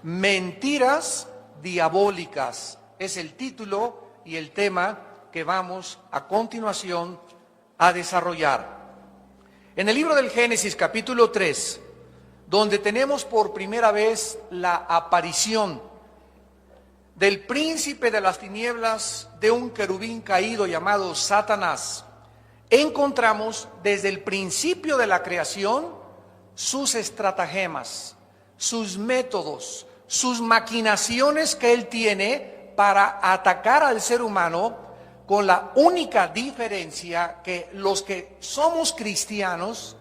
Mentiras diabólicas es el título y el tema que vamos a continuación a desarrollar. En el libro del Génesis, capítulo 3, donde tenemos por primera vez la aparición del príncipe de las tinieblas, de un querubín caído llamado Satanás, encontramos desde el principio de la creación sus estratagemas, sus métodos, sus maquinaciones que él tiene para atacar al ser humano, con la única diferencia que los que somos cristianos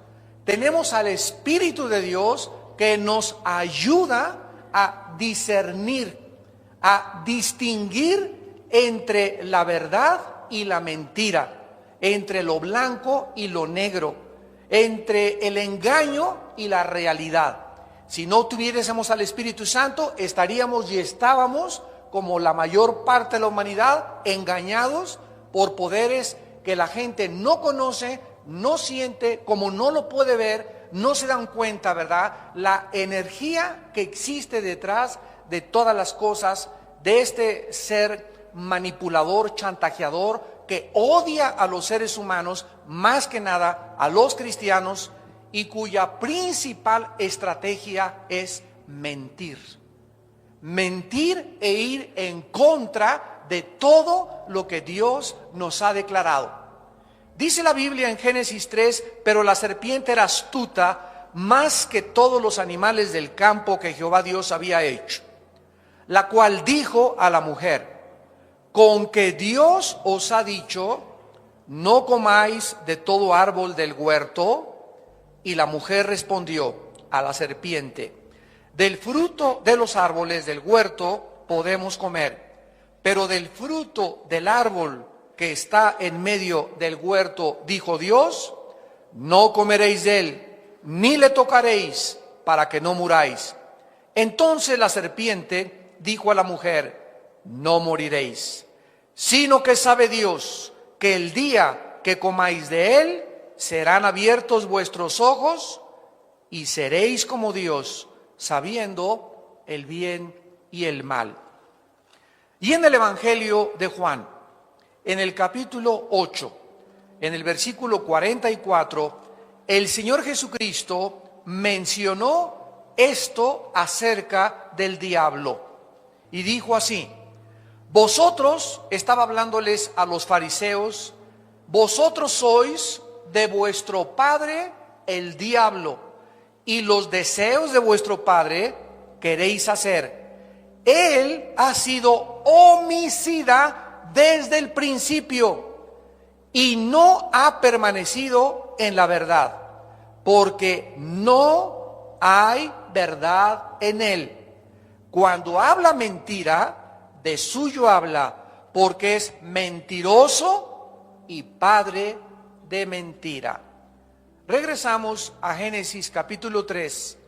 tenemos al Espíritu de Dios que nos ayuda a discernir, a distinguir entre la verdad y la mentira, entre lo blanco y lo negro, entre el engaño y la realidad. Si no tuviésemos al Espíritu Santo, estaríamos y estábamos, como la mayor parte de la humanidad, engañados por poderes que la gente no conoce, no siente, como no lo puede ver, no se dan cuenta, ¿verdad? La energía que existe detrás de todas las cosas, de este ser manipulador, chantajeador, que odia a los seres humanos, más que nada a los cristianos, y cuya principal estrategia es mentir. Mentir e ir en contra de todo lo que Dios nos ha declarado. Dice la Biblia en Génesis 3, pero la serpiente era astuta más que todos los animales del campo que Jehová Dios había hecho, la cual dijo a la mujer: con que Dios os ha dicho, no comáis de todo árbol del huerto. Y la mujer respondió a la serpiente: del fruto de los árboles del huerto podemos comer, pero del fruto del árbol que está en medio del huerto, dijo Dios, no comeréis de él, ni le tocaréis, para que no muráis. Entonces la serpiente dijo a la mujer: no moriréis, sino que sabe Dios que el día que comáis de él, serán abiertos vuestros ojos y seréis como Dios, sabiendo el bien y el mal. Y en el Evangelio de Juan, en el capítulo 8, en el versículo 44, el Señor Jesucristo mencionó esto acerca del diablo. Y dijo así: vosotros, estaba hablándoles a los fariseos, vosotros sois de vuestro padre el diablo, y los deseos de vuestro padre queréis hacer. Él ha sido homicida desde el principio y no ha permanecido en la verdad, porque no hay verdad en él. Cuando habla mentira, de suyo habla, porque es mentiroso y padre de mentira. Regresamos a Génesis capítulo 3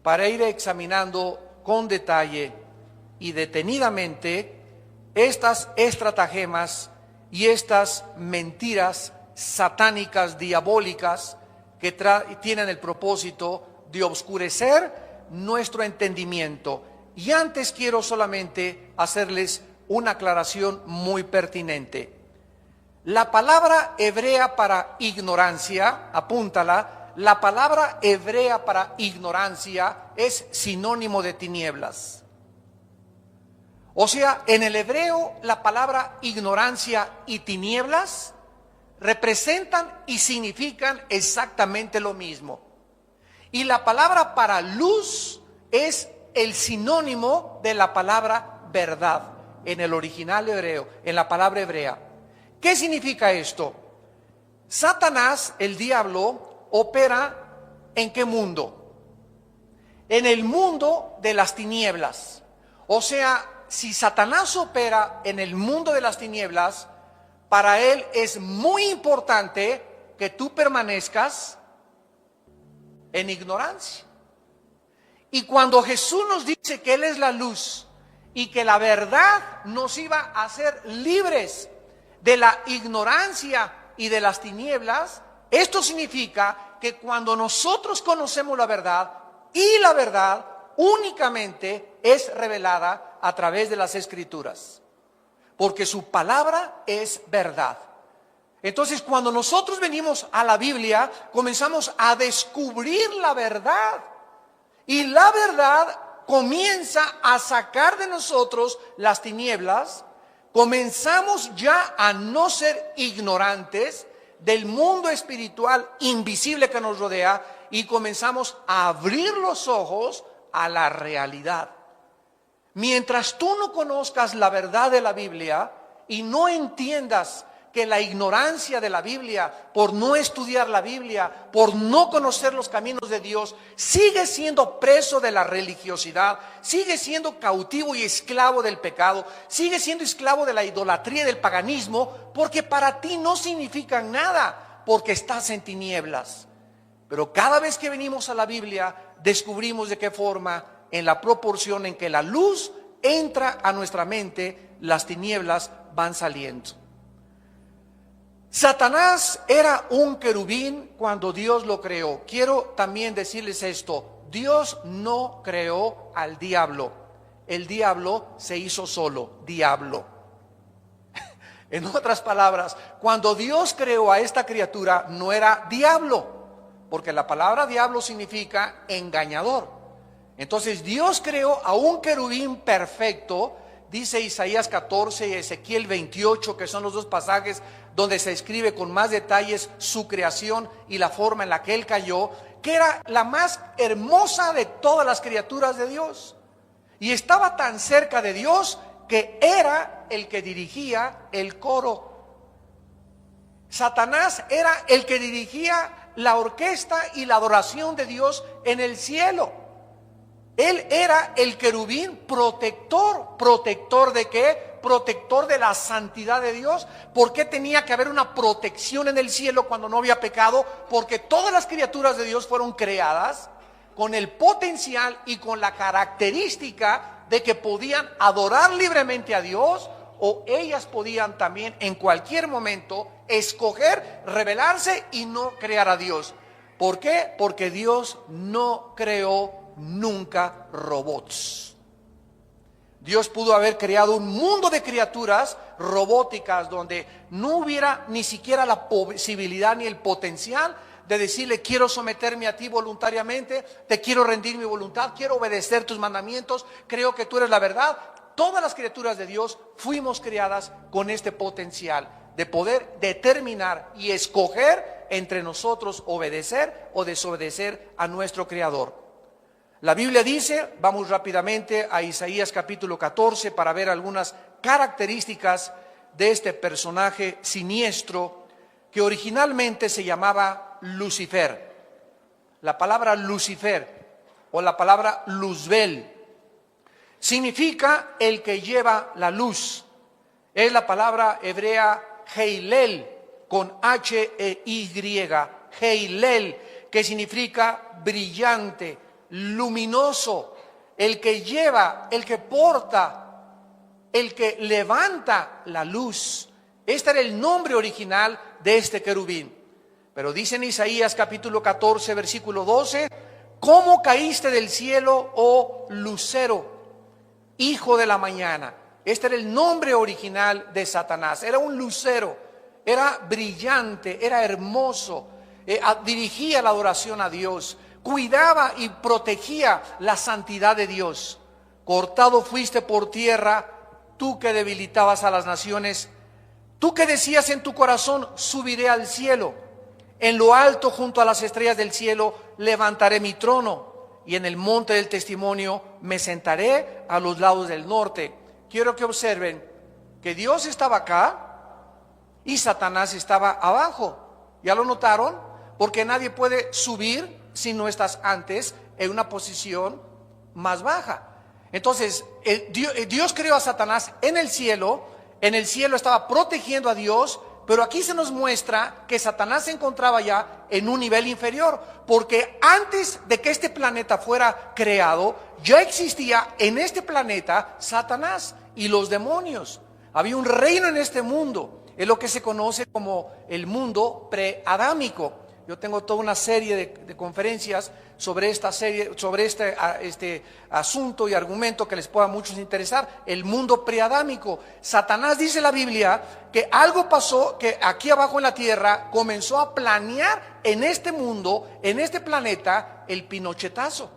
para ir examinando con detalle y detenidamente estas estratagemas y estas mentiras satánicas, diabólicas, que tienen el propósito de oscurecer nuestro entendimiento. Y antes quiero solamente hacerles una aclaración muy pertinente. La palabra hebrea para ignorancia, apúntala, la palabra hebrea para ignorancia es sinónimo de tinieblas. O sea, en el hebreo la palabra ignorancia y tinieblas representan y significan exactamente lo mismo. Y la palabra para luz es el sinónimo de la palabra verdad en el original hebreo, en la palabra hebrea. ¿Qué significa esto? Satanás, el diablo, opera ¿en qué mundo? En el mundo de las tinieblas. O sea, si Satanás opera en el mundo de las tinieblas, para él es muy importante que tú permanezcas en ignorancia. Y cuando Jesús nos dice que Él es la luz y que la verdad nos iba a hacer libres de la ignorancia y de las tinieblas, esto significa que cuando nosotros conocemos la verdad y la verdad únicamente es revelada a través de las Escrituras, porque su palabra es verdad. Entonces, cuando nosotros venimos a la Biblia, comenzamos a descubrir la verdad. Y la verdad comienza a sacar de nosotros las tinieblas. Comenzamos ya a no ser ignorantes del mundo espiritual invisible que nos rodea y comenzamos a abrir los ojos a la realidad. Mientras tú no conozcas la verdad de la Biblia y no entiendas que la ignorancia de la Biblia, por no estudiar la Biblia, por no conocer los caminos de Dios, sigue siendo preso de la religiosidad, sigue siendo cautivo y esclavo del pecado, sigue siendo esclavo de la idolatría y del paganismo, porque para ti no significan nada, porque estás en tinieblas. Pero cada vez que venimos a la Biblia, descubrimos de qué forma, en la proporción en que la luz entra a nuestra mente, las tinieblas van saliendo. Satanás era un querubín cuando Dios lo creó. Quiero también decirles esto: Dios no creó al diablo. El diablo se hizo solo, diablo. En otras palabras, cuando Dios creó a esta criatura, no era diablo, porque la palabra diablo significa engañador. Entonces Dios creó a un querubín perfecto. Dice Isaías 14 y Ezequiel 28, que son los dos pasajes donde se escribe con más detalles su creación y la forma en la que él cayó, que era la más hermosa de todas las criaturas de Dios. Y estaba tan cerca de Dios que era el que dirigía el coro. Satanás era el que dirigía la orquesta y la adoración de Dios en el cielo. Él era el querubín protector. ¿Protector de qué? Protector de la santidad de Dios. ¿Por qué tenía que haber una protección en el cielo cuando no había pecado? Porque todas las criaturas de Dios fueron creadas con el potencial y con la característica de que podían adorar libremente a Dios, o ellas podían también en cualquier momento escoger rebelarse y no crear a Dios. ¿Por qué? Porque Dios no creó nunca robots. Dios pudo haber creado un mundo de criaturas robóticas donde no hubiera ni siquiera la posibilidad ni el potencial de decirle: quiero someterme a ti voluntariamente, te quiero rendir mi voluntad, quiero obedecer tus mandamientos, creo que tú eres la verdad. Todas las criaturas de Dios fuimos creadas con este potencial de poder determinar y escoger entre nosotros obedecer o desobedecer a nuestro Creador. La Biblia dice, vamos rápidamente a Isaías capítulo 14 para ver algunas características de este personaje siniestro que originalmente se llamaba Lucifer. La palabra Lucifer o la palabra Luzbel significa el que lleva la luz. Es la palabra hebrea Heilel con H-E-Y, Heilel, que significa brillante, luminoso, el que lleva, el que porta, el que levanta la luz. Este era el nombre original de este querubín. Pero dice en Isaías capítulo 14 versículo 12: ¿cómo caíste del cielo, oh lucero, hijo de la mañana? Este era el nombre original de Satanás. Era un lucero, era brillante, era hermoso, dirigía la adoración a Dios, cuidaba y protegía la santidad de Dios. Cortado fuiste por tierra, tú que debilitabas a las naciones, tú que decías en tu corazón: subiré al cielo, en lo alto junto a las estrellas del cielo levantaré mi trono, y en el monte del testimonio me sentaré a los lados del norte. Quiero que observen que Dios estaba acá y Satanás estaba abajo. ¿Ya lo notaron? Porque nadie puede subir si no estás antes en una posición más baja. Entonces, Dios creó a Satanás en el cielo estaba protegiendo a Dios, pero aquí se nos muestra que Satanás se encontraba ya en un nivel inferior, porque antes de que este planeta fuera creado, ya existía en este planeta Satanás y los demonios. Había un reino en este mundo, es lo que se conoce como el mundo preadámico. Yo tengo toda una serie de conferencias sobre esta serie, sobre este asunto y argumento que les pueda a muchos interesar. El mundo preadámico. Satanás, dice la Biblia, que algo pasó, que aquí abajo en la tierra comenzó a planear en este mundo, en este planeta, el pinochetazo.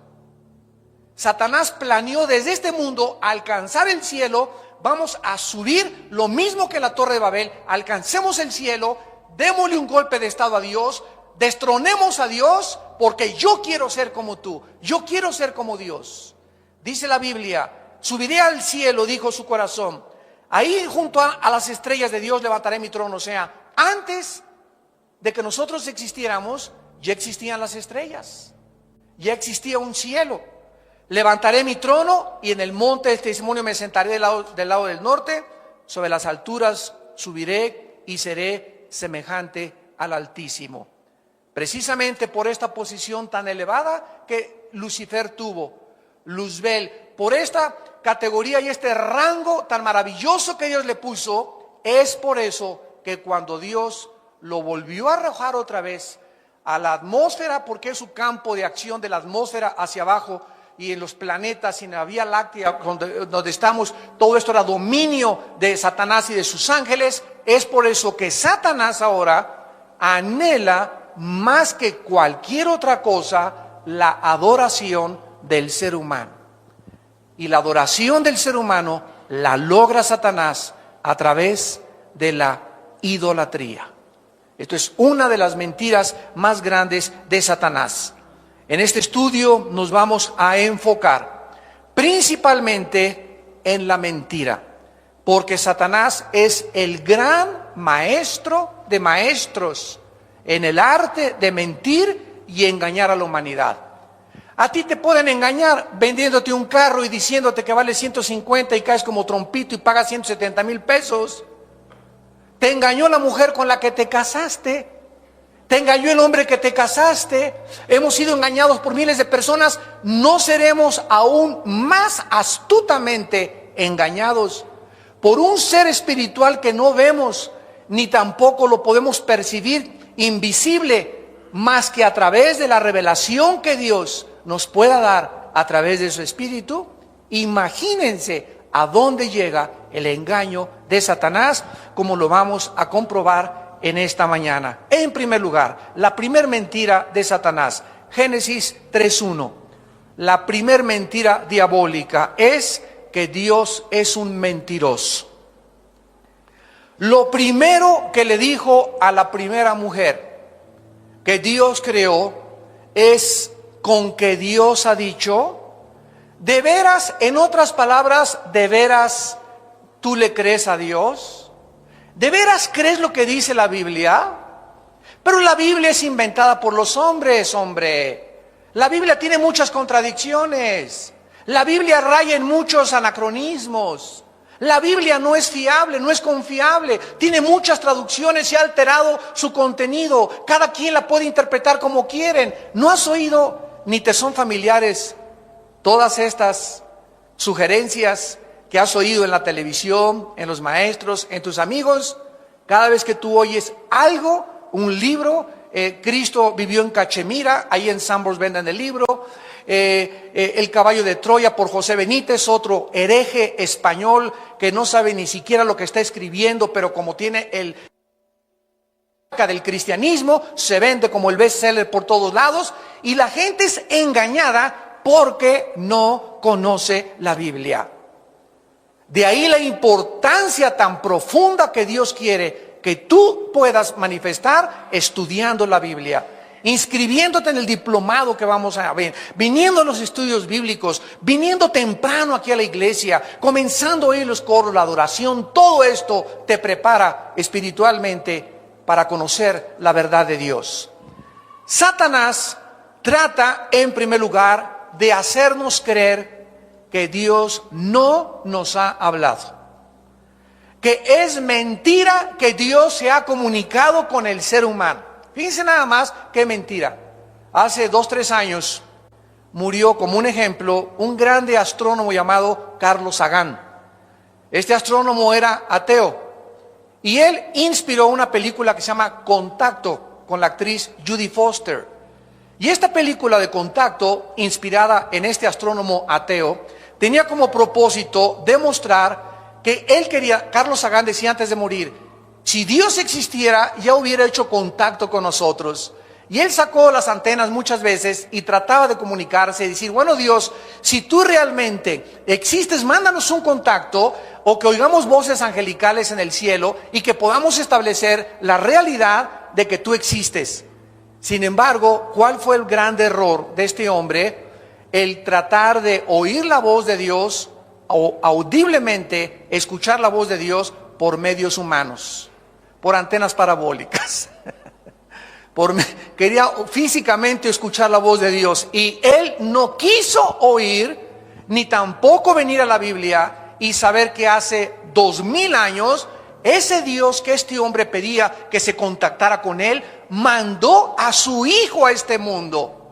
Satanás planeó desde este mundo alcanzar el cielo. Vamos a subir lo mismo que la Torre de Babel. Alcancemos el cielo, démosle un golpe de estado a Dios, destronemos a Dios, porque yo quiero ser como tú, yo quiero ser como Dios. Dice la Biblia, subiré al cielo, dijo su corazón, ahí junto a las estrellas de Dios levantaré mi trono. O sea, antes de que nosotros existiéramos, ya existían las estrellas, ya existía un cielo. Levantaré mi trono y en el monte del testimonio me sentaré del lado del norte, sobre las alturas subiré y seré semejante al Altísimo. Precisamente por esta posición tan elevada que Lucifer tuvo, Luzbel, por esta categoría y este rango tan maravilloso que Dios le puso, es por eso que cuando Dios lo volvió a arrojar otra vez a la atmósfera, porque es su campo de acción de la atmósfera hacia abajo, y en los planetas y en la Vía Láctea donde estamos, todo esto era dominio de Satanás y de sus ángeles. Es por eso que Satanás ahora anhela más que cualquier otra cosa la adoración del ser humano. Y la adoración del ser humano la logra Satanás a través de la idolatría. Esto es una de las mentiras más grandes de Satanás. En este estudio nos vamos a enfocar principalmente en la mentira, porque Satanás es el gran maestro de maestros en el arte de mentir y engañar a la humanidad. A ti te pueden engañar vendiéndote un carro y diciéndote que vale 150 y caes como trompito y pagas 170,000 pesos. Te engañó la mujer con la que te casaste. Te engañó el hombre que te casaste. Hemos sido engañados por miles de personas. No seremos aún más astutamente engañados por un ser espiritual que no vemos, ni tampoco lo podemos percibir, invisible, más que a través de la revelación que Dios nos pueda dar a través de su Espíritu. Imagínense a dónde llega el engaño de Satanás, como lo vamos a comprobar en esta mañana. En primer lugar, la primer mentira de Satanás, Génesis 3:1. La primer mentira diabólica es que Dios es un mentiroso. Lo primero que le dijo a la primera mujer que Dios creó es: con que Dios ha dicho. ¿De veras, en otras palabras, de veras tú le crees a Dios? ¿De veras crees lo que dice la Biblia? Pero la Biblia es inventada por los hombres, hombre. La Biblia tiene muchas contradicciones. La Biblia raya en muchos anacronismos. La Biblia no es fiable, no es confiable. Tiene muchas traducciones y ha alterado su contenido. Cada quien la puede interpretar como quieren. ¿No has oído ni te son familiares todas estas sugerencias que has oído en la televisión, en los maestros, en tus amigos? Cada vez que tú oyes algo, un libro, Cristo vivió en Cachemira, ahí en Sambors venden el libro, El caballo de Troya por José Benítez, otro hereje español que no sabe ni siquiera lo que está escribiendo, pero como tiene el del cristianismo, se vende como el bestseller por todos lados, y la gente es engañada porque no conoce la Biblia. De ahí la importancia tan profunda que Dios quiere que tú puedas manifestar estudiando la Biblia, inscribiéndote en el diplomado que vamos a ver, viniendo a los estudios bíblicos, viniendo temprano aquí a la iglesia, comenzando a oír los coros, la adoración. Todo esto te prepara espiritualmente para conocer la verdad de Dios. Satanás trata, en primer lugar, de hacernos creer que Dios no nos ha hablado, que es mentira que Dios se ha comunicado con el ser humano. Fíjense nada más qué mentira. Hace 2-3 años murió, como un ejemplo, un grande astrónomo llamado Carlos Sagan. Este astrónomo era ateo y él inspiró una película que se llama Contacto. con la actriz Judy Foster. Y esta película de Contacto, inspirada en este astrónomo ateo, tenía como propósito demostrar que él quería, Carlos Sagan decía antes de morir, si Dios existiera ya hubiera hecho contacto con nosotros. Y él sacó las antenas muchas veces y trataba de comunicarse y decir, bueno Dios, si tú realmente existes, mándanos un contacto o que oigamos voces angelicales en el cielo y que podamos establecer la realidad de que tú existes. Sin embargo, ¿cuál fue el gran error de este hombre? El tratar de oír la voz de Dios o audiblemente escuchar la voz de Dios por medios humanos, por antenas parabólicas. Quería físicamente escuchar la voz de Dios y él no quiso oír ni tampoco venir a la Biblia y saber que hace 2000 años ese Dios que este hombre pedía que se contactara con él mandó a su hijo a este mundo.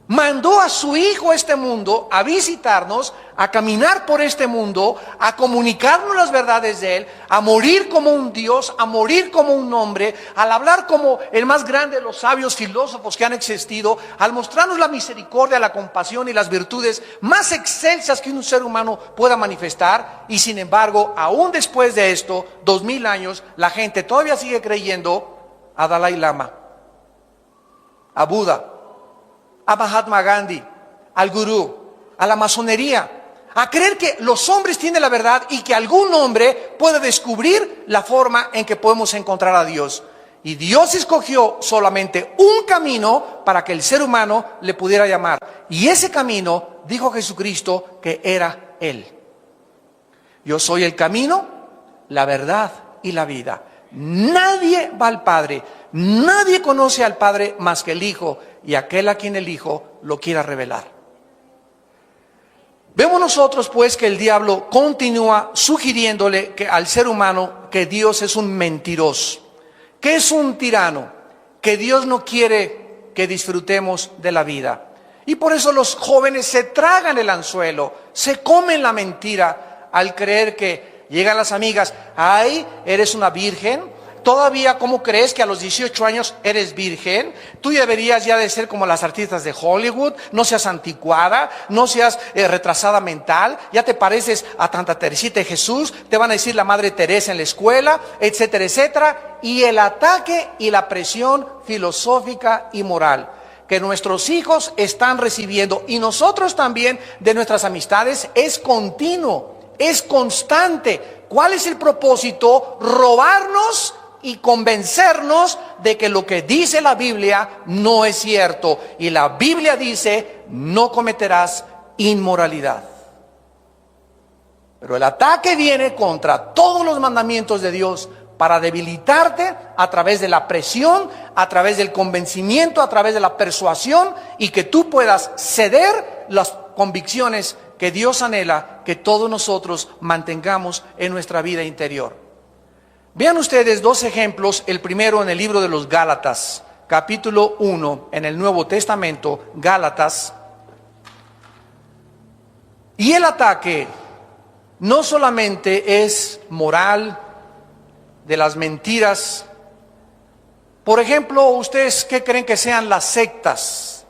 Mandó a su hijo a este mundo a visitarnos, a caminar por este mundo, a comunicarnos las verdades de él, a morir como un Dios, a morir como un hombre, al hablar como el más grande de los sabios filósofos que han existido, al mostrarnos la misericordia, la compasión y las virtudes más excelsas que un ser humano pueda manifestar. Y sin embargo, aún después de esto, 2000 años, la gente todavía sigue creyendo a Dalai Lama, a Buda, a Mahatma Gandhi, al gurú, a la masonería, a creer que los hombres tienen la verdad y que algún hombre puede descubrir la forma en que podemos encontrar a Dios. Y Dios escogió solamente un camino para que el ser humano le pudiera llamar. Y ese camino, dijo Jesucristo, que era Él. Yo soy el camino, la verdad y la vida. Nadie va al Padre, nadie conoce al Padre más que el Hijo y aquel a quien el Hijo lo quiera revelar. Vemos nosotros pues que el diablo continúa sugiriéndole al ser humano que Dios es un mentiroso, que es un tirano, que Dios no quiere que disfrutemos de la vida. Y por eso los jóvenes se tragan el anzuelo, se comen la mentira al creer que llegan las amigas, ay, eres una virgen. Todavía, ¿cómo crees que a los 18 años eres virgen? Tú deberías ya de ser como las artistas de Hollywood, no seas anticuada, no seas retrasada mental, ya te pareces a Santa Teresita de Jesús, te van a decir la Madre Teresa en la escuela, etcétera, etcétera. Y el ataque y la presión filosófica y moral que nuestros hijos están recibiendo y nosotros también de nuestras amistades es continuo, es constante. ¿Cuál es el propósito? Robarnos y convencernos de que lo que dice la Biblia no es cierto. Y la Biblia dice, no cometerás inmoralidad. Pero el ataque viene contra todos los mandamientos de Dios para debilitarte a través de la presión, a través del convencimiento, a través de la persuasión y que tú puedas ceder las convicciones que Dios anhela que todos nosotros mantengamos en nuestra vida interior. Vean ustedes dos ejemplos, el primero en el libro de los Gálatas, capítulo 1, en el Nuevo Testamento, Gálatas. Y el ataque no solamente es moral, de las mentiras. Por ejemplo, ¿ustedes qué creen que sean las sectas?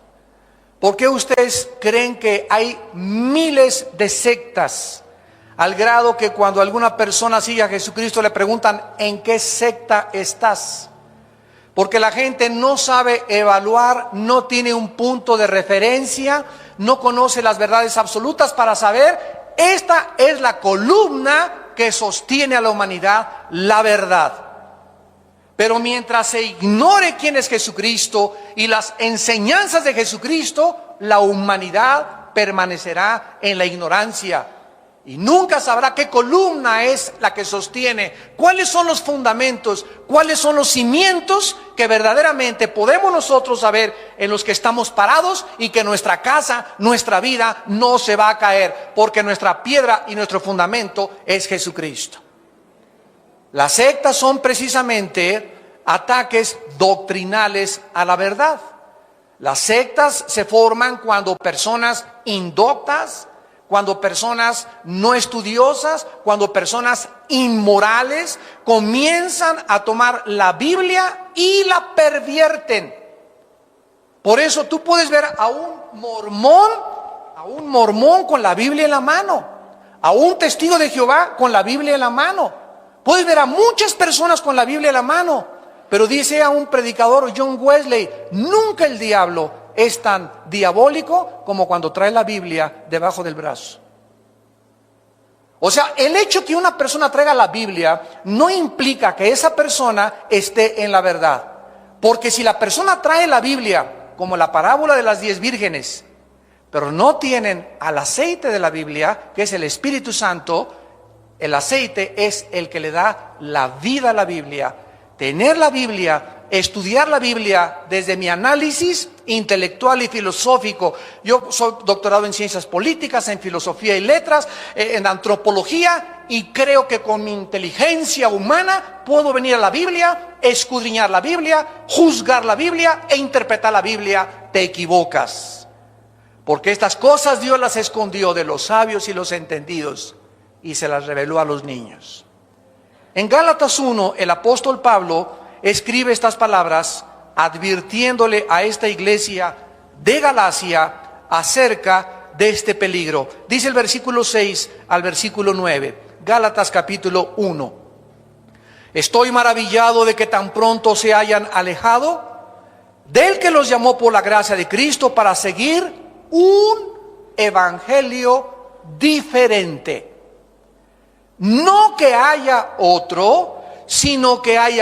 ¿Por qué ustedes creen que hay miles de sectas? Al grado que cuando alguna persona sigue a Jesucristo le preguntan, ¿en qué secta estás? Porque la gente no sabe evaluar, no tiene un punto de referencia, no conoce las verdades absolutas para saber, esta es la columna que sostiene a la humanidad, la verdad. Pero mientras se ignore quién es Jesucristo y las enseñanzas de Jesucristo, la humanidad permanecerá en la ignorancia. Y nunca sabrá qué columna es la que sostiene, cuáles son los fundamentos, cuáles son los cimientos que verdaderamente podemos nosotros saber en los que estamos parados y que nuestra casa, nuestra vida no se va a caer, porque nuestra piedra y nuestro fundamento es Jesucristo. Las sectas son precisamente ataques doctrinales a la verdad. Las sectas se forman cuando personas indoctas, cuando personas no estudiosas, cuando personas inmorales comienzan a tomar la Biblia y la pervierten. Por eso tú puedes ver a un mormón con la Biblia en la mano, a un testigo de Jehová con la Biblia en la mano. Puedes ver a muchas personas con la Biblia en la mano, pero dice a un predicador, John Wesley, nunca el diablo es tan diabólico como cuando trae la Biblia debajo del brazo. O sea, el hecho que una persona traiga la Biblia no implica que esa persona esté en la verdad. Porque si la persona trae la Biblia, como la parábola de las 10 vírgenes, pero no tienen al aceite de la Biblia, que es el Espíritu Santo, el aceite es el que le da la vida a la Biblia. Tener la Biblia, estudiar la Biblia desde mi análisis intelectual y filosófico. Yo soy doctorado en ciencias políticas, en filosofía y letras, en antropología, y creo que con mi inteligencia humana puedo venir a la Biblia, escudriñar la Biblia, juzgar la Biblia e interpretar la Biblia. Te equivocas, porque estas cosas Dios las escondió de los sabios y los entendidos y se las reveló a los niños. En Gálatas 1, el apóstol Pablo escribe estas palabras advirtiéndole a esta iglesia de Galacia acerca de este peligro. Dice el versículo 6 al versículo 9, Gálatas capítulo 1. Estoy maravillado de que tan pronto se hayan alejado del que los llamó por la gracia de Cristo para seguir un evangelio diferente. No que haya otro, sino que hay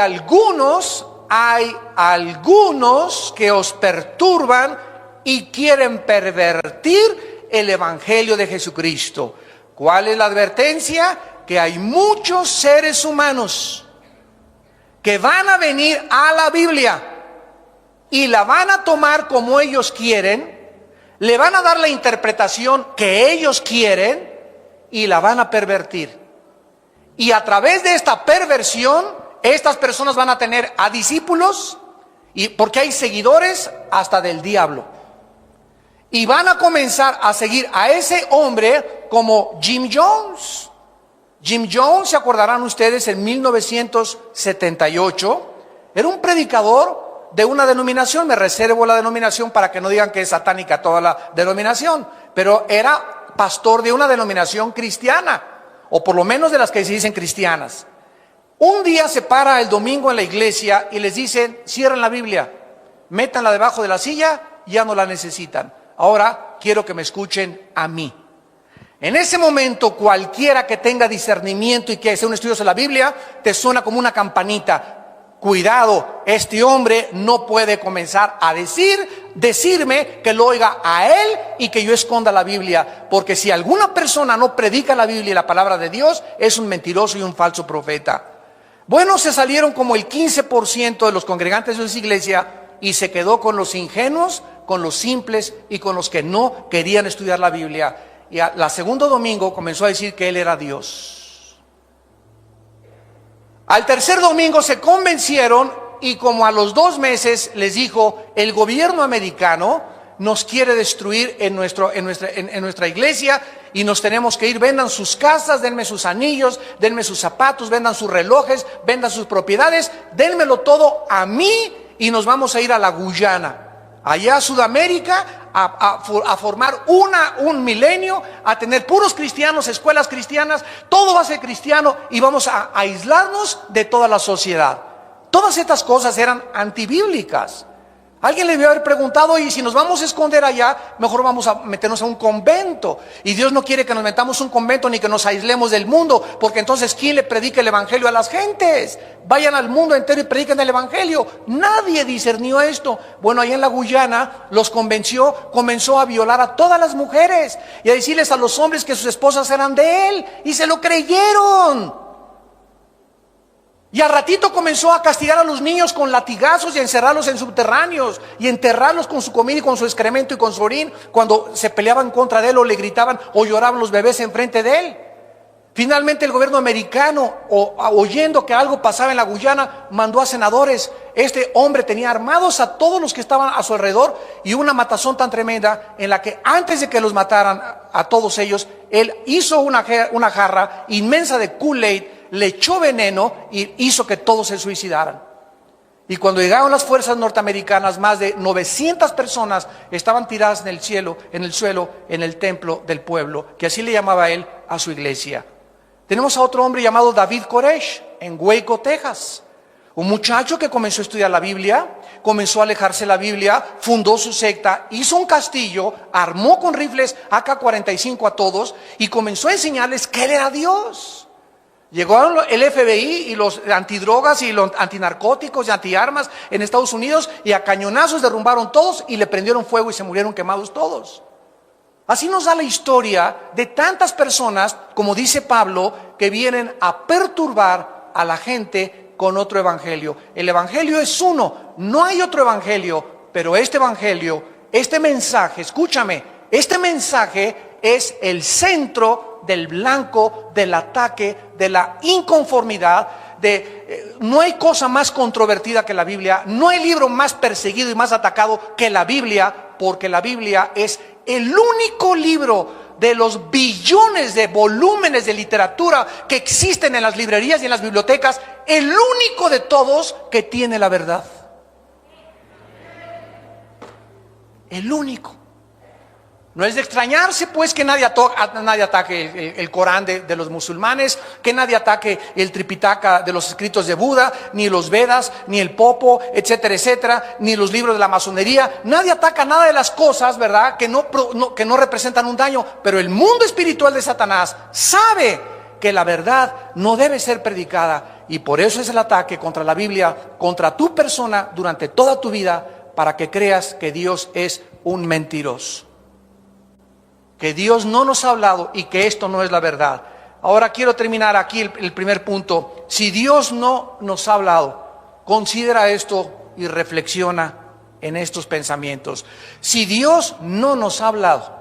algunos que os perturban y quieren pervertir el evangelio de Jesucristo. ¿Cuál es la advertencia? Que hay muchos seres humanos que van a venir a la Biblia y la van a tomar como ellos quieren, le van a dar la interpretación que ellos quieren y la van a pervertir. Y a través de esta perversión, estas personas van a tener a discípulos, y porque hay seguidores hasta del diablo. Y van a comenzar a seguir a ese hombre como Jim Jones. Jim Jones, se acordarán ustedes, en 1978, era un predicador de una denominación. Me reservo la denominación para que no digan que es satánica toda la denominación, pero era pastor de una denominación cristiana, o por lo menos de las que se dicen cristianas. Un día se para el domingo en la iglesia y les dicen, cierren la Biblia, métanla debajo de la silla, ya no la necesitan. Ahora quiero que me escuchen a mí. En ese momento, cualquiera que tenga discernimiento y que sea un estudioso de la Biblia, te suena como una campanita. Cuidado, este hombre no puede comenzar a decirme que lo oiga a él y que yo esconda la Biblia, porque si alguna persona no predica la Biblia y la palabra de Dios, es un mentiroso y un falso profeta. Bueno, se salieron como el 15% de los congregantes de esa iglesia y se quedó con los ingenuos, con los simples y con los que no querían estudiar la Biblia. Y al segundo domingo comenzó a decir que él era Dios. Al tercer domingo se convencieron y como a los 2 meses les dijo, el gobierno americano nos quiere destruir en nuestra iglesia y nos tenemos que ir. Vendan sus casas, denme sus anillos, denme sus zapatos, vendan sus relojes, vendan sus propiedades, denmelo todo a mí y nos vamos a ir a la Guyana, allá a Sudamérica, a formar un milenio, a tener puros cristianos, escuelas cristianas, todo va a ser cristiano y vamos a aislarnos de toda la sociedad. Todas estas cosas eran antibíblicas. Alguien le debió haber preguntado, y si nos vamos a esconder allá, mejor vamos a meternos a un convento. Y Dios no quiere que nos metamos a un convento ni que nos aislemos del mundo, porque entonces ¿quién le predica el evangelio a las gentes? Vayan al mundo entero y prediquen el evangelio. Nadie discernió esto. Bueno, allá en la Guyana los convenció, comenzó a violar a todas las mujeres y a decirles a los hombres que sus esposas eran de él, y se lo creyeron. Y al ratito comenzó a castigar a los niños con latigazos y a encerrarlos en subterráneos y enterrarlos con su comida y con su excremento y con su orín cuando se peleaban contra de él o le gritaban o lloraban los bebés enfrente de él. Finalmente el gobierno americano, oyendo que algo pasaba en la Guyana, mandó a senadores este hombre tenía armados a todos los que estaban a su alrededor y una matazón tan tremenda en la que antes de que los mataran a todos ellos, él hizo una jarra inmensa de Kool-Aid, le echó veneno y hizo que todos se suicidaran. Y cuando llegaron las fuerzas norteamericanas, más de 900 personas estaban tiradas en el suelo, en el templo del pueblo, que así le llamaba él a su iglesia. Tenemos a otro hombre llamado David Koresh, en Waco, Texas. Un muchacho que comenzó a estudiar la Biblia, comenzó a alejarse de la Biblia, fundó su secta, hizo un castillo, armó con rifles AK-45 a todos y comenzó a enseñarles que él era Dios. Llegó el FBI y los antidrogas y los antinarcóticos y antiarmas en Estados Unidos y a cañonazos derrumbaron todos y le prendieron fuego y se murieron quemados todos. Así nos da la historia de tantas personas, como dice Pablo, que vienen a perturbar a la gente con otro evangelio. El evangelio es uno, no hay otro evangelio, pero este evangelio, este mensaje, escúchame, este mensaje es el centro del blanco, del ataque, de la inconformidad, no hay cosa más controvertida que la Biblia, no hay libro más perseguido y más atacado que la Biblia, porque la Biblia es el único libro de los billones de volúmenes de literatura que existen en las librerías y en las bibliotecas, el único de todos que tiene la verdad. El único. No es de extrañarse pues que nadie ataque el Corán de los musulmanes, que nadie ataque el Tripitaka de los escritos de Buda, ni los Vedas, ni el Popo, etcétera, etcétera, ni los libros de la masonería. Nadie ataca nada de las cosas, ¿verdad?, que no representan un daño. Pero el mundo espiritual de Satanás sabe que la verdad no debe ser predicada. Y por eso es el ataque contra la Biblia, contra tu persona durante toda tu vida, para que creas que Dios es un mentiroso, que Dios no nos ha hablado y que esto no es la verdad. Ahora quiero terminar aquí el primer punto. Si Dios no nos ha hablado, considera esto y reflexiona en estos pensamientos. Si Dios no nos ha hablado,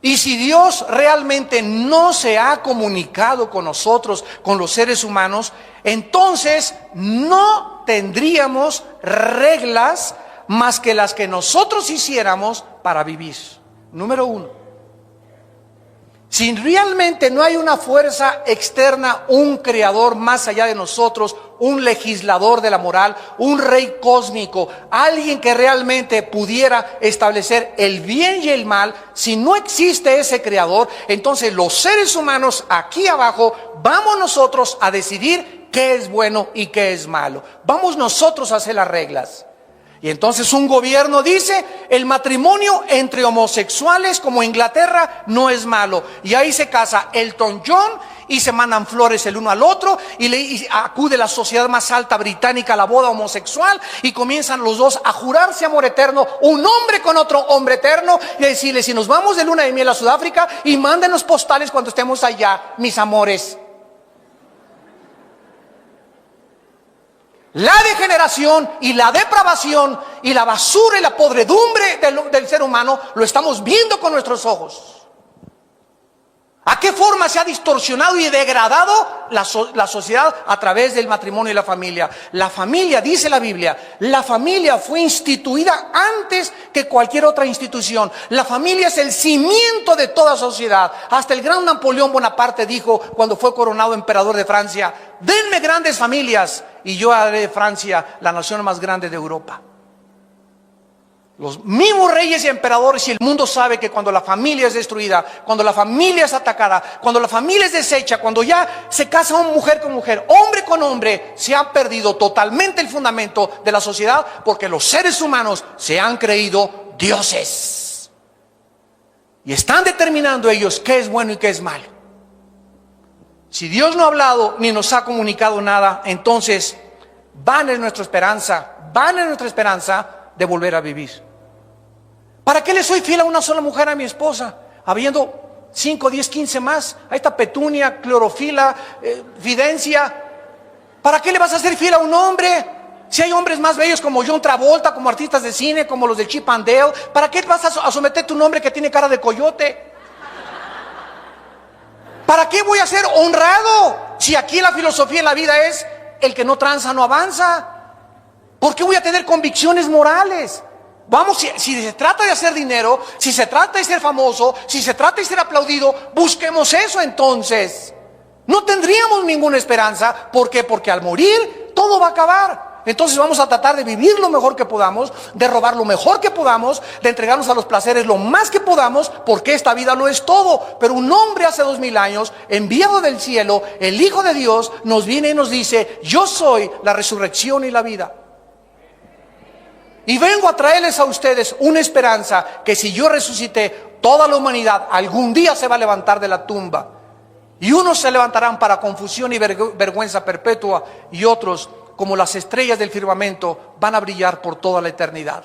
y si Dios realmente no se ha comunicado con nosotros, con los seres humanos, entonces no tendríamos reglas más que las que nosotros hiciéramos para vivir. Número uno, si realmente no hay una fuerza externa, un creador más allá de nosotros, un legislador de la moral, un rey cósmico, alguien que realmente pudiera establecer el bien y el mal, si no existe ese creador, entonces los seres humanos aquí abajo vamos nosotros a decidir qué es bueno y qué es malo. Vamos nosotros a hacer las reglas. Y entonces un gobierno dice, el matrimonio entre homosexuales como Inglaterra no es malo. Y ahí se casa Elton John y se mandan flores el uno al otro y acude la sociedad más alta británica a la boda homosexual y comienzan los dos a jurarse amor eterno, un hombre con otro hombre eterno, y decirle, si nos vamos de luna de miel a Sudáfrica, y mándenos postales cuando estemos allá, mis amores. La degeneración y la depravación y la basura y la podredumbre del ser humano lo estamos viendo con nuestros ojos. ¿A qué forma se ha distorsionado y degradado la sociedad a través del matrimonio y la familia? La familia, dice la Biblia, la familia fue instituida antes que cualquier otra institución. La familia es el cimiento de toda sociedad. Hasta el gran Napoleón Bonaparte dijo, cuando fue coronado emperador de Francia, denme grandes familias y yo haré de Francia la nación más grande de Europa. Los mismos reyes y emperadores, y el mundo sabe que cuando la familia es destruida, cuando la familia es atacada, cuando la familia es deshecha, cuando ya se casa una mujer con mujer, hombre con hombre, se ha perdido totalmente el fundamento de la sociedad, porque los seres humanos se han creído dioses y están determinando ellos qué es bueno y qué es malo. Si Dios no ha hablado ni nos ha comunicado nada, entonces vana es nuestra esperanza de volver a vivir. ¿Para qué le soy fiel a una sola mujer, a mi esposa, habiendo 5, 10, 15 más? A esta Petunia, Clorofila, Fidencia. ¿Para qué le vas a ser fiel a un hombre? Si hay hombres más bellos como John Travolta, como artistas de cine, como los de Chip and Dale, ¿para qué vas a someter tu nombre que tiene cara de coyote? ¿Para qué voy a ser honrado? Si aquí la filosofía en la vida es el que no tranza no avanza. ¿Por qué voy a tener convicciones morales? Vamos, si se trata de hacer dinero, si se trata de ser famoso, si se trata de ser aplaudido, busquemos eso entonces. No tendríamos ninguna esperanza. ¿Por qué? Porque al morir todo va a acabar. Entonces vamos a tratar de vivir lo mejor que podamos, de robar lo mejor que podamos, de entregarnos a los placeres lo más que podamos, porque esta vida lo es todo. Pero un hombre hace 2000 años, enviado del cielo, el Hijo de Dios, nos viene y nos dice: yo soy la resurrección y la vida. Y vengo a traerles a ustedes una esperanza, que si yo resucité, toda la humanidad algún día se va a levantar de la tumba. Y unos se levantarán para confusión y vergüenza perpetua, y otros, como las estrellas del firmamento, van a brillar por toda la eternidad.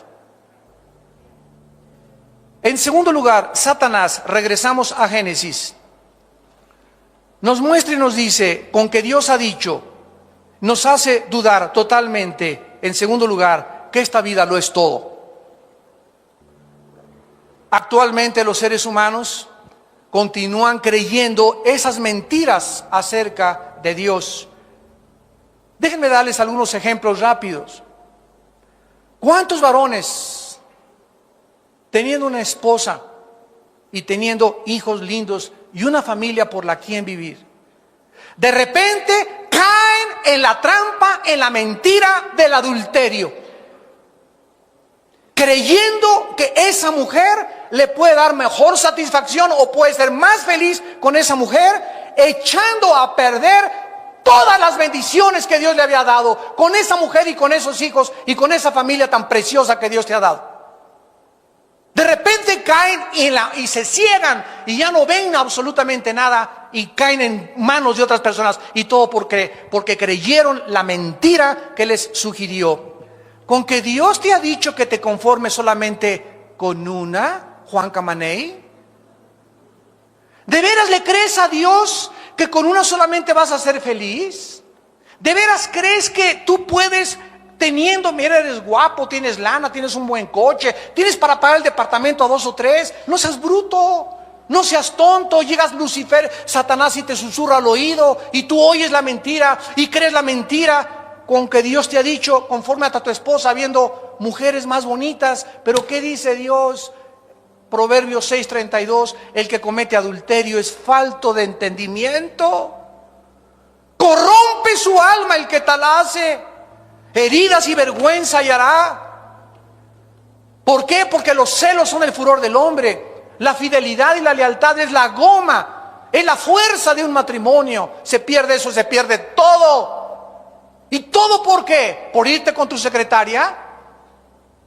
En segundo lugar, Satanás, regresamos a Génesis, nos muestra y nos dice, con que Dios ha dicho, nos hace dudar totalmente, en segundo lugar, que esta vida lo es todo. Actualmente los seres humanos continúan creyendo esas mentiras acerca de Dios. Déjenme darles algunos ejemplos rápidos. ¿Cuántos varones, teniendo una esposa y teniendo hijos lindos y una familia por la quien vivir, de repente caen en la trampa, en la mentira del adulterio, creyendo que esa mujer le puede dar mejor satisfacción o puede ser más feliz con esa mujer, echando a perder todas las bendiciones que Dios le había dado con esa mujer y con esos hijos y con esa familia tan preciosa que Dios te ha dado. De repente caen y se ciegan y ya no ven absolutamente nada y caen en manos de otras personas, y todo porque creyeron la mentira que les sugirió. Con que Dios te ha dicho que te conformes solamente con una, Juan Camaney. ¿De veras le crees a Dios que con una solamente vas a ser feliz? ¿De veras crees que tú puedes, teniendo, mira, eres guapo, tienes lana, tienes un buen coche, tienes para pagar el departamento a 2 o 3? No seas bruto, no seas tonto. Llegas Lucifer, Satanás, y te susurra al oído y tú oyes la mentira y crees la mentira. Con que Dios te ha dicho, confórmate a tu esposa viendo mujeres más bonitas. Pero ¿qué dice Dios? Proverbios 6:32, el que comete adulterio es falto de entendimiento. Corrompe su alma el que tal hace, heridas y vergüenza hallará. ¿Por qué? Porque los celos son el furor del hombre. La fidelidad y la lealtad es la goma, es la fuerza de un matrimonio. Se pierde eso, se pierde todo. ¿Y todo por qué? ¿Por irte con tu secretaria?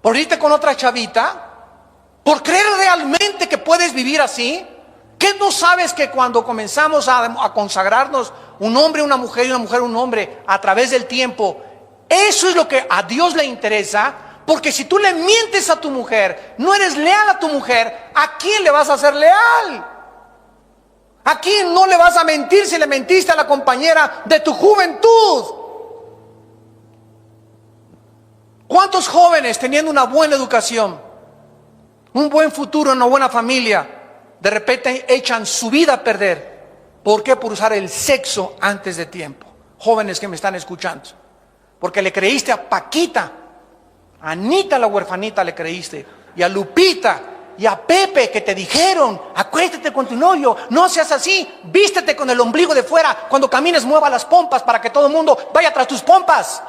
¿Por irte con otra chavita? ¿Por creer realmente que puedes vivir así? ¿Qué no sabes que cuando comenzamos a consagrarnos, un hombre, una mujer y una mujer, un hombre, a través del tiempo, eso es lo que a Dios le interesa? Porque si tú le mientes a tu mujer, no eres leal a tu mujer, ¿a quién le vas a ser leal? ¿A quién no le vas a mentir si le mentiste a la compañera de tu juventud? ¿Cuántos jóvenes teniendo una buena educación, un buen futuro, una buena familia, de repente echan su vida a perder? ¿Por qué? Por usar el sexo antes de tiempo. Jóvenes que me están escuchando, porque le creíste a Paquita, a Anita la huerfanita le creíste, y a Lupita y a Pepe, que te dijeron: acuéstate con tu novio, no seas así, vístete con el ombligo de fuera, cuando camines mueva las pompas para que todo el mundo vaya tras tus pompas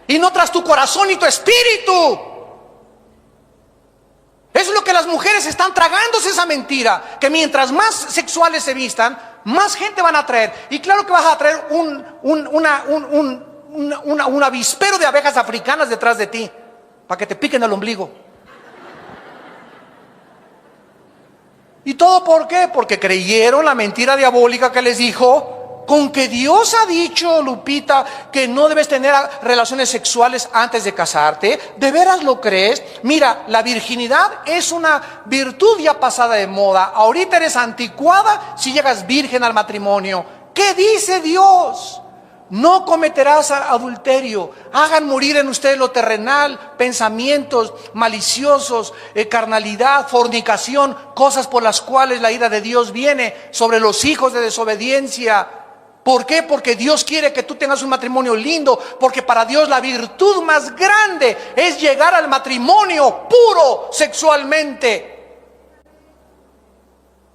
y no tras tu corazón y tu espíritu. Eso es lo que las mujeres están tragándose, esa mentira, que mientras más sexuales se vistan, más gente van a traer. Y claro que vas a traer un avispero de abejas africanas detrás de ti, para que te piquen el ombligo. ¿Y todo por qué? Porque creyeron la mentira diabólica que les dijo: con que Dios ha dicho, Lupita, que no debes tener relaciones sexuales antes de casarte. ¿De veras lo crees? Mira, la virginidad es una virtud ya pasada de moda. Ahorita eres anticuada si llegas virgen al matrimonio. ¿Qué dice Dios? No cometerás adulterio. Hagan morir en ustedes lo terrenal, pensamientos maliciosos, carnalidad, fornicación, cosas por las cuales la ira de Dios viene sobre los hijos de desobediencia. ¿Por qué? Porque Dios quiere que tú tengas un matrimonio lindo, porque para Dios la virtud más grande es llegar al matrimonio puro sexualmente.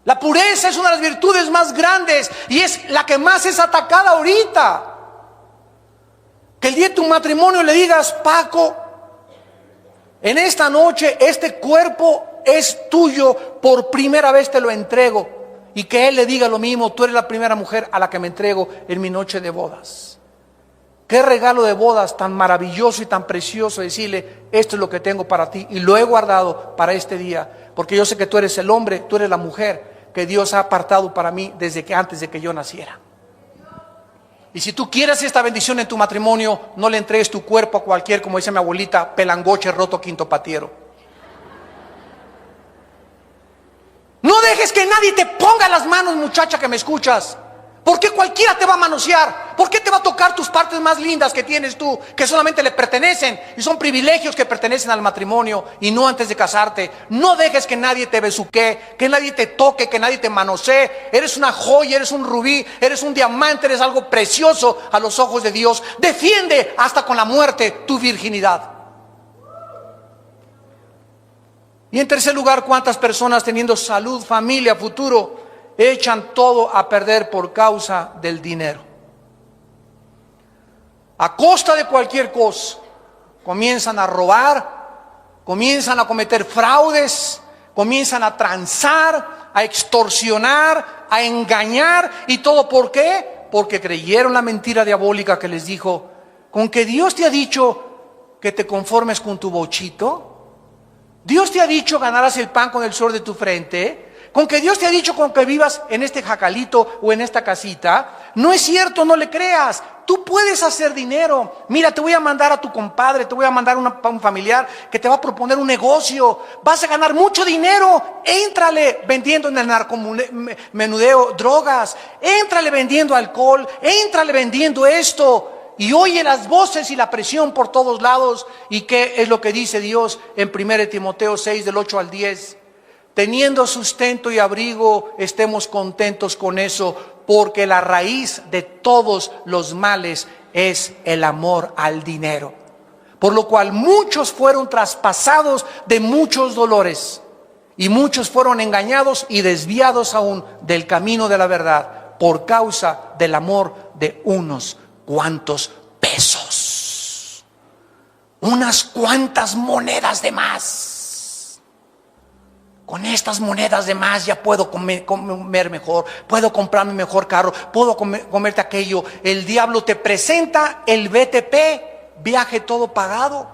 La pureza es una de las virtudes más grandes y es la que más es atacada ahorita. Que el día de tu matrimonio le digas: Paco, en esta noche este cuerpo es tuyo, por primera vez te lo entrego. Y que él le diga lo mismo: tú eres la primera mujer a la que me entrego en mi noche de bodas. Qué regalo de bodas tan maravilloso y tan precioso decirle: esto es lo que tengo para ti y lo he guardado para este día, porque yo sé que tú eres el hombre, tú eres la mujer que Dios ha apartado para mí desde que antes de que yo naciera. Y si tú quieres esta bendición en tu matrimonio, no le entregues tu cuerpo a cualquier, como dice mi abuelita, pelangoche roto quinto patiero. No dejes que nadie te ponga las manos, muchacha que me escuchas. ¿Por qué cualquiera te va a manosear? ¿Por qué te va a tocar tus partes más lindas que tienes tú, que solamente le pertenecen y son privilegios que pertenecen al matrimonio y no antes de casarte? No dejes que nadie te besuquee, que nadie te toque, que nadie te manosee. Eres una joya, eres un rubí, eres un diamante, eres algo precioso a los ojos de Dios. Defiende hasta con la muerte tu virginidad. Y en tercer lugar, ¿cuántas personas teniendo salud, familia, futuro, echan todo a perder por causa del dinero? A costa de cualquier cosa, comienzan a robar, comienzan a cometer fraudes, comienzan a transar, a extorsionar, a engañar. ¿Y todo por qué? Porque creyeron la mentira diabólica que les dijo: con que Dios te ha dicho que te conformes con tu bochito, Dios te ha dicho ganarás el pan con el sudor de tu frente, con que Dios te ha dicho con que vivas en este jacalito o en esta casita. No es cierto, no le creas. Tú puedes hacer dinero. Mira, te voy a mandar a tu compadre, te voy a mandar a un familiar que te va a proponer un negocio. Vas a ganar mucho dinero. Éntrale vendiendo en el narcomenudeo drogas. Éntrale vendiendo alcohol. Éntrale vendiendo esto. Y oye las voces y la presión por todos lados. ¿Y qué es lo que dice Dios en 1 Timoteo 6, del 8 al 10? Teniendo sustento y abrigo, estemos contentos con eso, porque la raíz de todos los males es el amor al dinero. Por lo cual muchos fueron traspasados de muchos dolores, y muchos fueron engañados y desviados aún del camino de la verdad, por causa del amor de unos cuantos pesos, unas cuantas monedas de más. Con estas monedas de más ya puedo comer mejor, puedo comprarme mejor carro, puedo comerte aquello. El diablo te presenta el BTP, viaje todo pagado.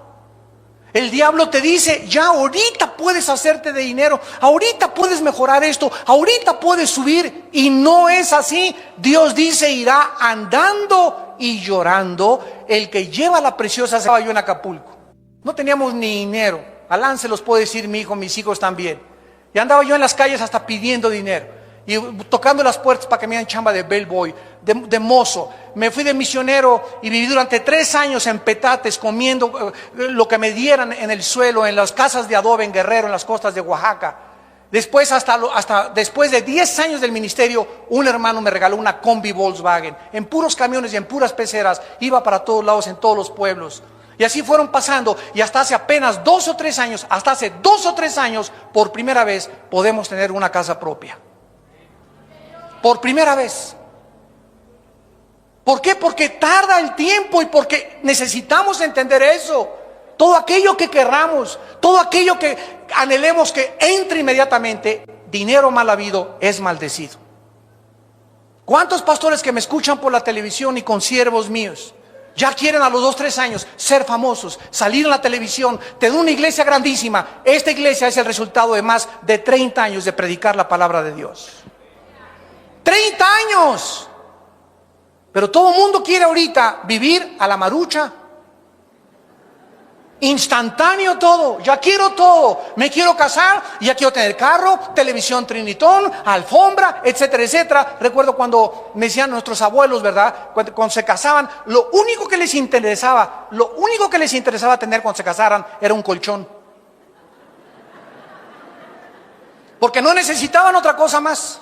El diablo te dice: ya ahorita puedes hacerte de dinero, ahorita puedes mejorar esto, ahorita puedes subir. Y no es así. Dios dice: irá andando y llorando el que lleva la preciosa. Estaba yo en Acapulco, no teníamos ni dinero. Alán se los puede decir, mi hijo, mis hijos también. Y andaba yo en las calles hasta pidiendo dinero y tocando las puertas para que me dieran chamba de bellboy, de mozo. Me fui de misionero y viví durante 3 años en petates, comiendo lo que me dieran en el suelo, en las casas de adobe en Guerrero, en las costas de Oaxaca. Después, hasta después de 10 años del ministerio, un hermano me regaló una combi Volkswagen, en puros camiones y en puras peceras. Iba para todos lados, en todos los pueblos. Y así fueron pasando, y hasta hace apenas 2 o 3 años, por primera vez podemos tener una casa propia. Por primera vez. ¿Por qué? Porque tarda el tiempo y porque necesitamos entender eso. Todo aquello que querramos, todo aquello que anhelemos que entre inmediatamente, dinero mal habido es maldecido. ¿Cuántos pastores que me escuchan por la televisión y consiervos míos ya quieren a los 2 o 3 años ser famosos, salir en la televisión, tener una iglesia grandísima? Esta iglesia es el resultado de más de 30 años de predicar la palabra de Dios. 30 años. Pero todo el mundo quiere ahorita vivir a la marucha. Instantáneo todo, ya quiero todo. Me quiero casar, ya quiero tener carro, televisión Trinitón, alfombra, etcétera, etcétera. Recuerdo cuando me decían nuestros abuelos, ¿verdad? Cuando se casaban, lo único que les interesaba tener cuando se casaran era un colchón. Porque no necesitaban otra cosa más.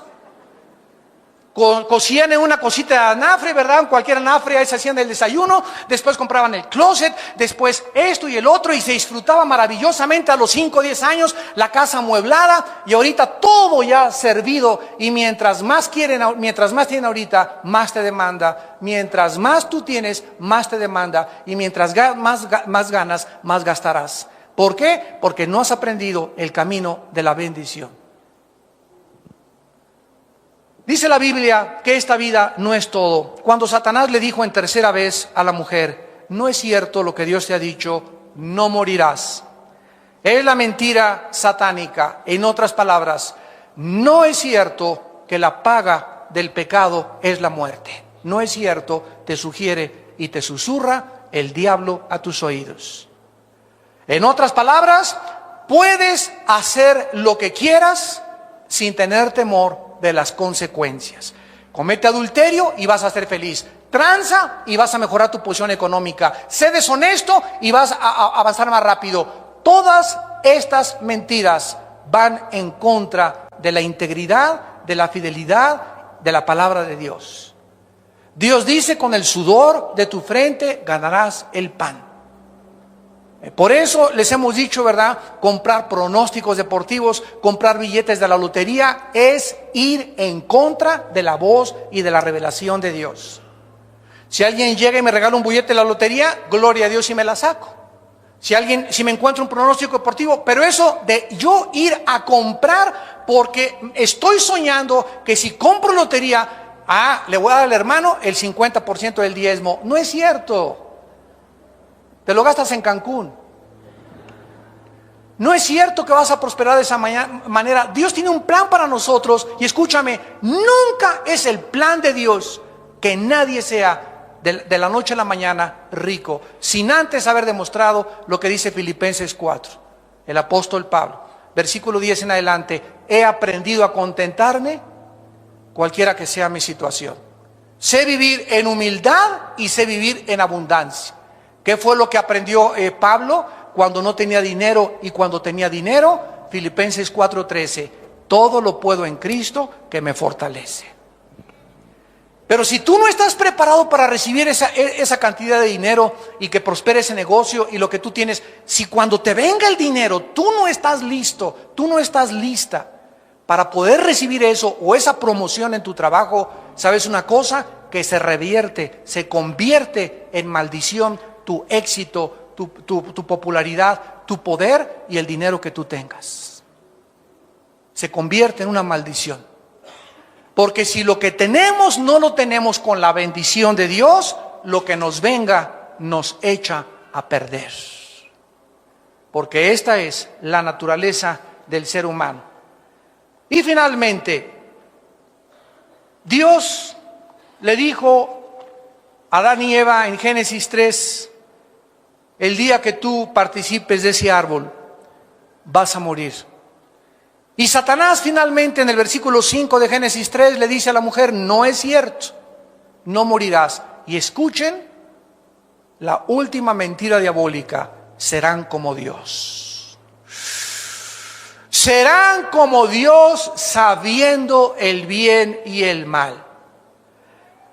cosían en una cosita de anafre, ¿verdad? En cualquier anafre, ahí se hacían el desayuno, después compraban el closet, después esto y el otro, y se disfrutaba maravillosamente a los 5 o 10 años, la casa amueblada, y ahorita todo ya servido, y mientras más tienen ahorita, más te demanda, mientras más tú tienes, más te demanda, y mientras más ganas, más gastarás. ¿Por qué? Porque no has aprendido el camino de la bendición. Dice la Biblia que esta vida no es todo. Cuando Satanás le dijo en tercera vez a la mujer, no es cierto lo que Dios te ha dicho, no morirás. Es la mentira satánica. En otras palabras, no es cierto que la paga del pecado es la muerte. No es cierto, te sugiere y te susurra el diablo a tus oídos. En otras palabras, puedes hacer lo que quieras sin tener temor de las consecuencias. Comete adulterio y vas a ser feliz. Tranza y vas a mejorar tu posición económica. Sé deshonesto y vas a avanzar más rápido. Todas estas mentiras van en contra de la integridad, de la fidelidad, de la palabra de Dios. Dios dice, con el sudor de tu frente ganarás el pan. Por eso les hemos dicho, ¿verdad? Comprar pronósticos deportivos, comprar billetes de la lotería, es ir en contra de la voz y de la revelación de Dios. Si alguien llega y me regala un billete de la lotería, gloria a Dios y me la saco. Si me encuentro un pronóstico deportivo, pero eso de yo ir a comprar porque estoy soñando que si compro lotería, le voy a dar al hermano el 50% del diezmo. No es cierto. Te lo gastas en Cancún. No es cierto que vas a prosperar de esa manera. Dios tiene un plan para nosotros. Y escúchame, nunca es el plan de Dios que nadie sea de la noche a la mañana rico, sin antes haber demostrado lo que dice Filipenses 4. El apóstol Pablo, versículo 10 en adelante: he aprendido a contentarme cualquiera que sea mi situación. Sé vivir en humildad y sé vivir en abundancia. ¿Qué fue lo que aprendió Pablo cuando no tenía dinero y cuando tenía dinero? Filipenses 4:13, todo lo puedo en Cristo que me fortalece. Pero si tú no estás preparado para recibir esa cantidad de dinero y que prospere ese negocio y lo que tú tienes, si cuando te venga el dinero tú no estás listo, tú no estás lista para poder recibir eso o esa promoción en tu trabajo, ¿sabes una cosa? Que se revierte, se convierte en maldición tu éxito, tu popularidad, tu poder y el dinero que tú tengas. Se convierte en una maldición. Porque si lo que tenemos no lo tenemos con la bendición de Dios, lo que nos venga nos echa a perder. Porque esta es la naturaleza del ser humano. Y finalmente, Dios le dijo a Adán y Eva en Génesis 3, el día que tú participes de ese árbol, vas a morir. Y Satanás finalmente en el versículo 5 de Génesis 3 le dice a la mujer, no es cierto, no morirás. Y escuchen la última mentira diabólica, serán como Dios. Serán como Dios sabiendo el bien y el mal.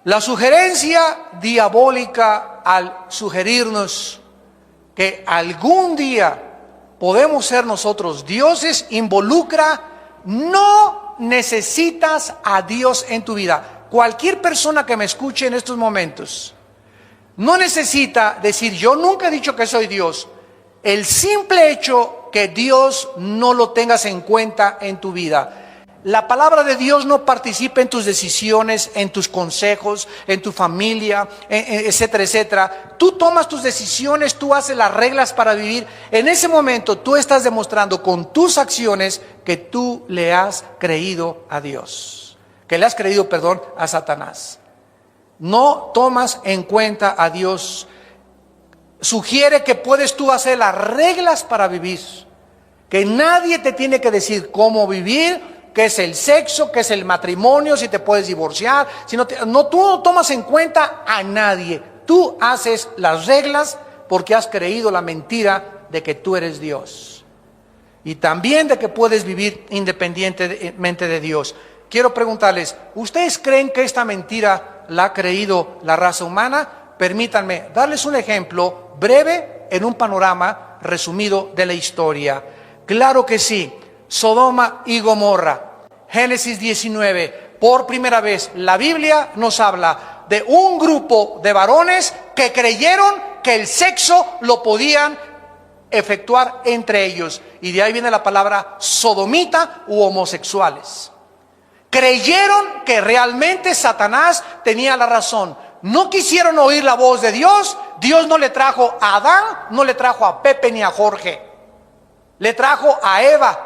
La sugerencia diabólica al sugerirnos que algún día podemos ser nosotros dioses, involucra, no necesitas a Dios en tu vida. Cualquier persona que me escuche en estos momentos no necesita decir, yo nunca he dicho que soy Dios. El simple hecho que Dios no lo tengas en cuenta en tu vida. La palabra de Dios no participa en tus decisiones, en tus consejos, en tu familia, etcétera, etcétera. Tú tomas tus decisiones, tú haces las reglas para vivir. En ese momento tú estás demostrando con tus acciones que tú le has creído a Dios. Que le has creído, a Satanás. No tomas en cuenta a Dios. Sugiere que puedes tú hacer las reglas para vivir. Que nadie te tiene que decir cómo vivir, qué es el sexo, qué es el matrimonio, si te puedes divorciar. Tú no tomas en cuenta a nadie. Tú haces las reglas porque has creído la mentira de que tú eres Dios. Y también de que puedes vivir independientemente de Dios. quiero preguntarles, ¿ustedes creen que esta mentira la ha creído la raza humana? Permítanme darles un ejemplo breve en un panorama resumido de la historia. Claro que sí, Sodoma y Gomorra, Génesis 19. Por primera vez la Biblia nos habla de un grupo de varones que creyeron que el sexo lo podían efectuar entre ellos. Y de ahí viene la palabra sodomita u homosexuales. Creyeron que realmente Satanás tenía la razón. No quisieron oír la voz de Dios. Dios no le trajo a Adán, no le trajo a Pepe ni a Jorge. Le trajo a Eva,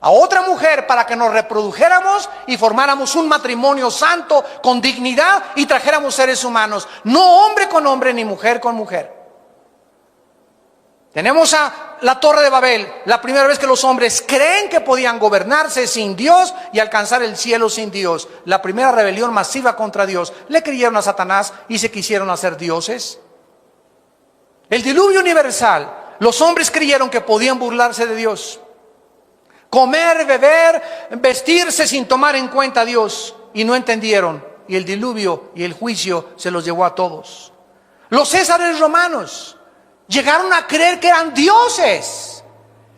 a otra mujer, para que nos reprodujéramos y formáramos un matrimonio santo, con dignidad, y trajéramos seres humanos. No hombre con hombre ni mujer con mujer. Tenemos a la Torre de Babel, la primera vez que los hombres creen que podían gobernarse sin Dios y alcanzar el cielo sin Dios. La primera rebelión masiva contra Dios. Le creyeron a Satanás y se quisieron hacer dioses. El diluvio universal. Los hombres creyeron que podían burlarse de Dios. Comer, beber, vestirse sin tomar en cuenta a Dios. Y no entendieron. Y el diluvio y el juicio se los llevó a todos. Los césares romanos llegaron a creer que eran dioses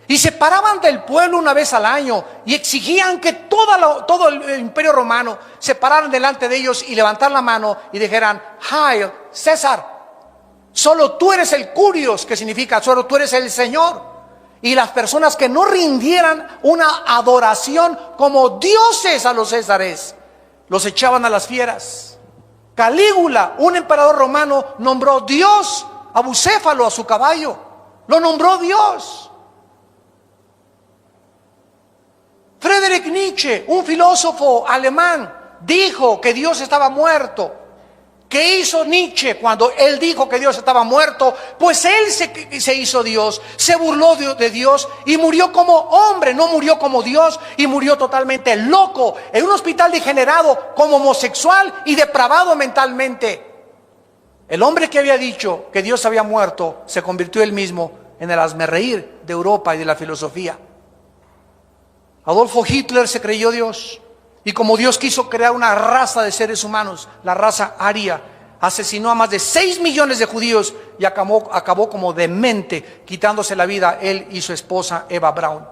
y se paraban del pueblo una vez al año y exigían que todo el imperio romano se pararan delante de ellos y levantar la mano y dijeran: Hail César, solo tú eres el Curios, que significa solo tú eres el Señor. Y las personas que no rindieran una adoración como dioses a los césares, los echaban a las fieras. Calígula, un emperador romano, nombró Dios a Bucéfalo, a su caballo. Lo nombró Dios. Friedrich Nietzsche, un filósofo alemán, dijo que Dios estaba muerto. ¿Qué hizo Nietzsche cuando él dijo que Dios estaba muerto? Pues él se hizo Dios, se burló de Dios y murió como hombre, no murió como Dios, y murió totalmente loco en un hospital degenerado, como homosexual y depravado mentalmente. El hombre que había dicho que Dios había muerto se convirtió él mismo en el hazmerreír de Europa y de la filosofía. Adolfo Hitler se creyó Dios, y como Dios quiso crear una raza de seres humanos, la raza aria, asesinó a más de 6 millones de judíos y acabó como demente, quitándose la vida él y su esposa Eva Braun.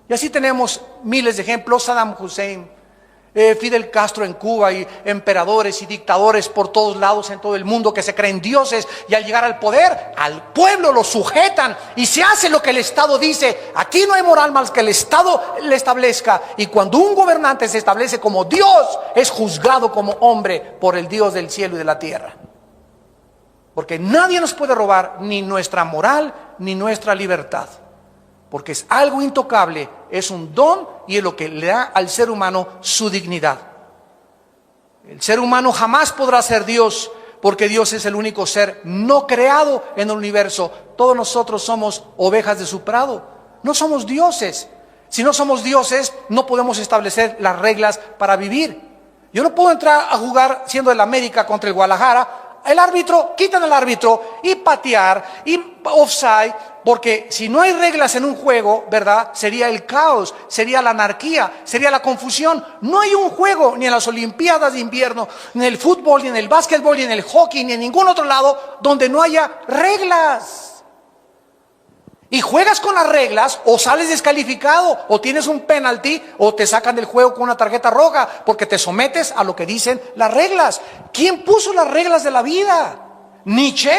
Y así tenemos miles de ejemplos: Saddam Hussein, Fidel Castro en Cuba, y emperadores y dictadores por todos lados en todo el mundo que se creen dioses, y al llegar al poder, al pueblo lo sujetan y se hace lo que el Estado dice. Aquí no hay moral más que el Estado le establezca, y cuando un gobernante se establece como Dios, es juzgado como hombre por el Dios del cielo y de la tierra. Porque nadie nos puede robar ni nuestra moral ni nuestra libertad, porque es algo intocable, es un don y es lo que le da al ser humano su dignidad. El ser humano jamás podrá ser Dios, porque Dios es el único ser no creado en el universo. Todos nosotros somos ovejas de su prado, no somos dioses. Si no somos dioses, no podemos establecer las reglas para vivir. Yo no puedo entrar a jugar siendo el América contra el Guadalajara. El árbitro, quitan al árbitro y patear y offside, porque si no hay reglas en un juego, ¿verdad? Sería el caos, sería la anarquía, sería la confusión. No hay un juego, ni en las Olimpiadas de invierno, ni en el fútbol, ni en el básquetbol, ni en el hockey, ni en ningún otro lado donde no haya reglas. Y juegas con las reglas, o sales descalificado, o tienes un penalti, o te sacan del juego con una tarjeta roja, porque te sometes a lo que dicen las reglas. ¿Quién puso las reglas de la vida? ¿Nietzsche?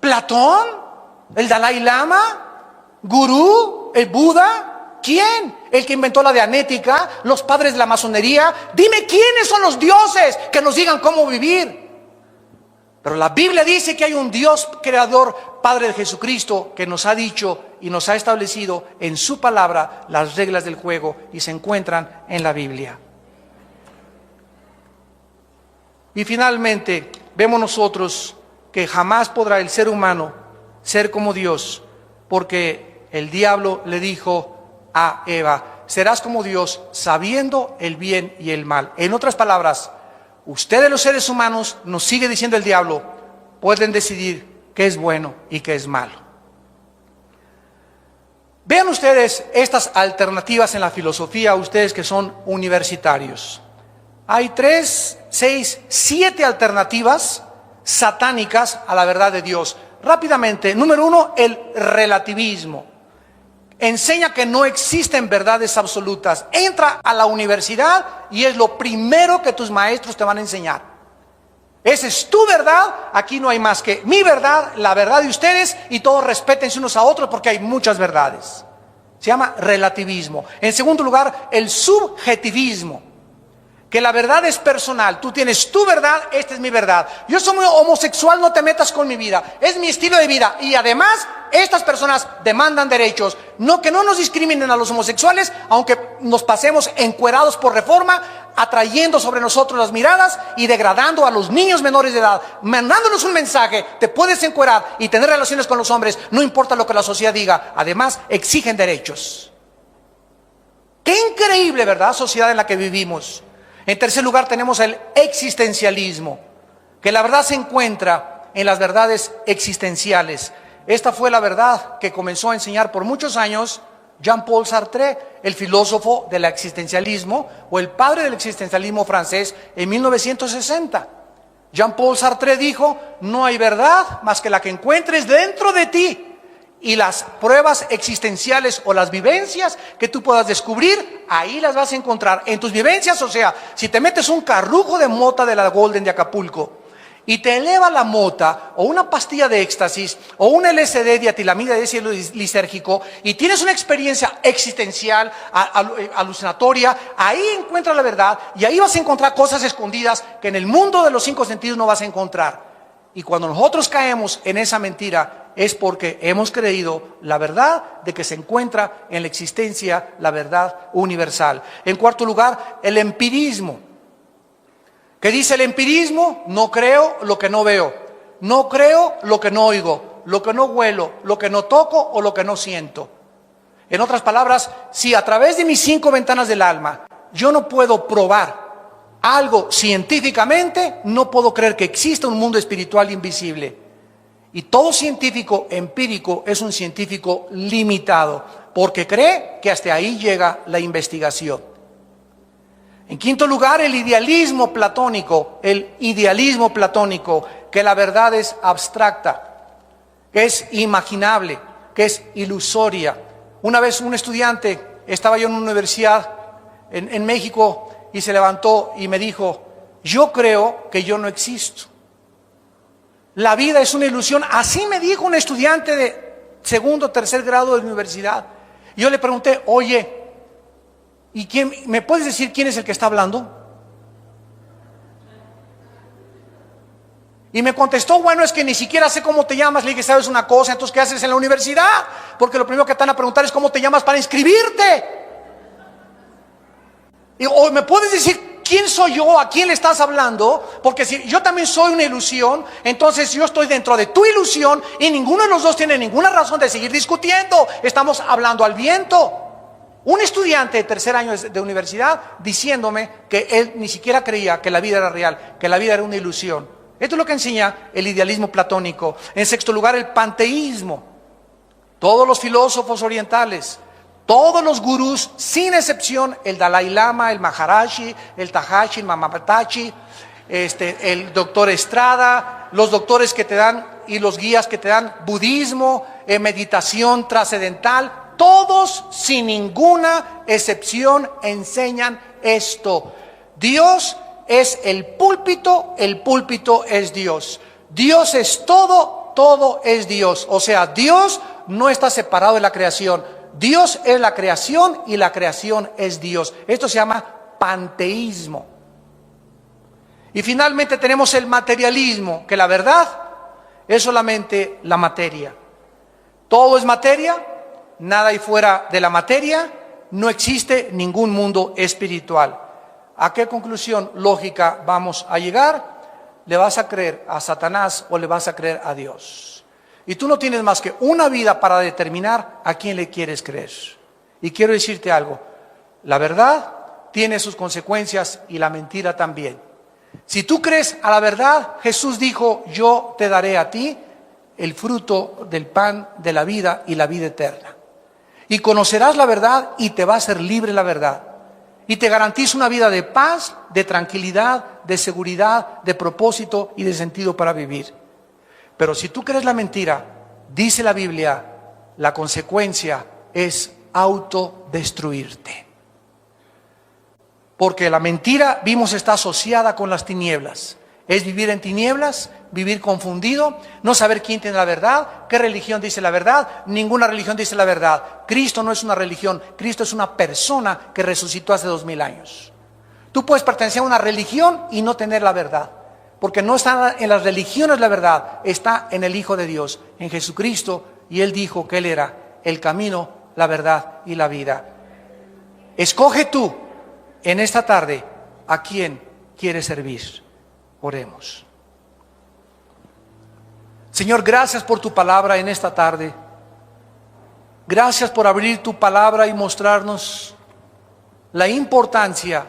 ¿Platón? ¿El Dalai Lama? ¿Gurú? ¿El Buda? ¿Quién? ¿El que inventó la dianética? ¿Los padres de la masonería? Dime quiénes son los dioses que nos digan cómo vivir. Pero la Biblia dice que hay un Dios creador, Padre de Jesucristo, que nos ha dicho y nos ha establecido en su palabra las reglas del juego, y se encuentran en la Biblia. Y finalmente vemos nosotros que jamás podrá el ser humano ser como Dios, porque el diablo le dijo a Eva: serás como Dios, sabiendo el bien y el mal. En otras palabras, ustedes, los seres humanos, nos sigue diciendo el diablo, pueden decidir qué es bueno y qué es malo. Vean ustedes estas alternativas en la filosofía, ustedes que son universitarios. Hay 3, 6, 7 alternativas satánicas a la verdad de Dios. Rápidamente, número 1, el relativismo. Enseña que no existen verdades absolutas. Entra a la universidad y es lo primero que tus maestros te van a enseñar. Esa es tu verdad, aquí no hay más que mi verdad, la verdad de ustedes, y todos respétense unos a otros porque hay muchas verdades. Se llama relativismo. En segundo lugar, el subjetivismo, que la verdad es personal. Tú tienes tu verdad, esta es mi verdad. Yo soy homosexual, no te metas con mi vida. Es mi estilo de vida. Y además, estas personas demandan derechos. No, que no nos discriminen a los homosexuales, aunque nos pasemos encuerados por Reforma, atrayendo sobre nosotros las miradas y degradando a los niños menores de edad, mandándonos un mensaje: te puedes encuerar y tener relaciones con los hombres, no importa lo que la sociedad diga. Además, exigen derechos. Qué increíble, ¿verdad?, sociedad en la que vivimos. En tercer lugar, tenemos el existencialismo, que la verdad se encuentra en las verdades existenciales. Esta fue la verdad que comenzó a enseñar por muchos años Jean-Paul Sartre, el filósofo del existencialismo, o el padre del existencialismo francés, en 1960. Jean-Paul Sartre dijo: no hay verdad más que la que encuentres dentro de ti. Y las pruebas existenciales o las vivencias que tú puedas descubrir, ahí las vas a encontrar en tus vivencias. O sea, si te metes un carrujo de mota de la Golden de Acapulco y te eleva la mota, o una pastilla de éxtasis, o un LSD de etilamida de ácido lisérgico, y tienes una experiencia existencial, alucinatoria, ahí encuentras la verdad, y ahí vas a encontrar cosas escondidas que en el mundo de los 5 sentidos no vas a encontrar. Y cuando nosotros caemos en esa mentira, es porque hemos creído la verdad de que se encuentra en la existencia, la verdad universal. En cuarto lugar, el empirismo. ¿Qué dice el empirismo? No creo lo que no veo, no creo lo que no oigo, lo que no huelo, lo que no toco o lo que no siento. En otras palabras, si a través de mis 5 ventanas del alma yo no puedo probar algo científicamente, no puedo creer que exista un mundo espiritual invisible. Y todo científico empírico es un científico limitado, porque cree que hasta ahí llega la investigación. En quinto lugar, el idealismo platónico, que la verdad es abstracta, que es imaginable, que es ilusoria. Una vez un estudiante, estaba yo en una universidad en México, y se levantó y me dijo: yo creo que yo no existo. La vida es una ilusión. Así me dijo un estudiante de segundo o tercer grado de la universidad. Y yo le pregunté: oye, ¿y quién, me puedes decir quién es el que está hablando? Y me contestó: bueno, es que ni siquiera sé cómo te llamas. Le dije: ¿sabes una cosa? Entonces, ¿qué haces en la universidad? Porque lo primero que te van a preguntar es cómo te llamas para inscribirte. Y, o me puedes decir quién soy yo, a quién le estás hablando, porque si yo también soy una ilusión, entonces yo estoy dentro de tu ilusión y ninguno de los dos tiene ninguna razón de seguir discutiendo. Estamos hablando al viento. Un estudiante de tercer año de universidad diciéndome que él ni siquiera creía que la vida era real, que la vida era una ilusión. Esto es lo que enseña el idealismo platónico. En sexto lugar, el panteísmo. Todos los filósofos orientales, todos los gurús, sin excepción, el Dalai Lama, el Maharaji, el Tahashi, el Mamatachi, el doctor Estrada, los doctores que te dan y los guías que te dan budismo, meditación trascendental, todos sin ninguna excepción enseñan esto. Dios es el púlpito es Dios. Dios es todo, todo es Dios. O sea, Dios no está separado de la creación. Dios es la creación y la creación es Dios. Esto se llama panteísmo. Y finalmente tenemos el materialismo, que la verdad es solamente la materia. Todo es materia, nada hay fuera de la materia, no existe ningún mundo espiritual. ¿A qué conclusión lógica vamos a llegar? ¿Le vas a creer a Satanás o le vas a creer a Dios? Y tú no tienes más que una vida para determinar a quién le quieres creer. Y quiero decirte algo: la verdad tiene sus consecuencias y la mentira también. Si tú crees a la verdad, Jesús dijo: yo te daré a ti el fruto del pan de la vida y la vida eterna. Y conocerás la verdad y te va a hacer libre la verdad. Y te garantiza una vida de paz, de tranquilidad, de seguridad, de propósito y de sentido para vivir. Pero si tú crees la mentira, dice la Biblia, la consecuencia es autodestruirte. Porque la mentira, vimos, está asociada con las tinieblas. Es vivir en tinieblas, vivir confundido, no saber quién tiene la verdad, qué religión dice la verdad. Ninguna religión dice la verdad. Cristo no es una religión, Cristo es una persona que resucitó hace 2000 años. Tú puedes pertenecer a una religión y no tener la verdad, porque no está en las religiones la verdad, está en el Hijo de Dios, en Jesucristo, y Él dijo que Él era el camino, la verdad y la vida. Escoge tú en esta tarde a quién quieres servir. Oremos. Señor, gracias por tu palabra en esta tarde. Gracias por abrir tu palabra y mostrarnos la importancia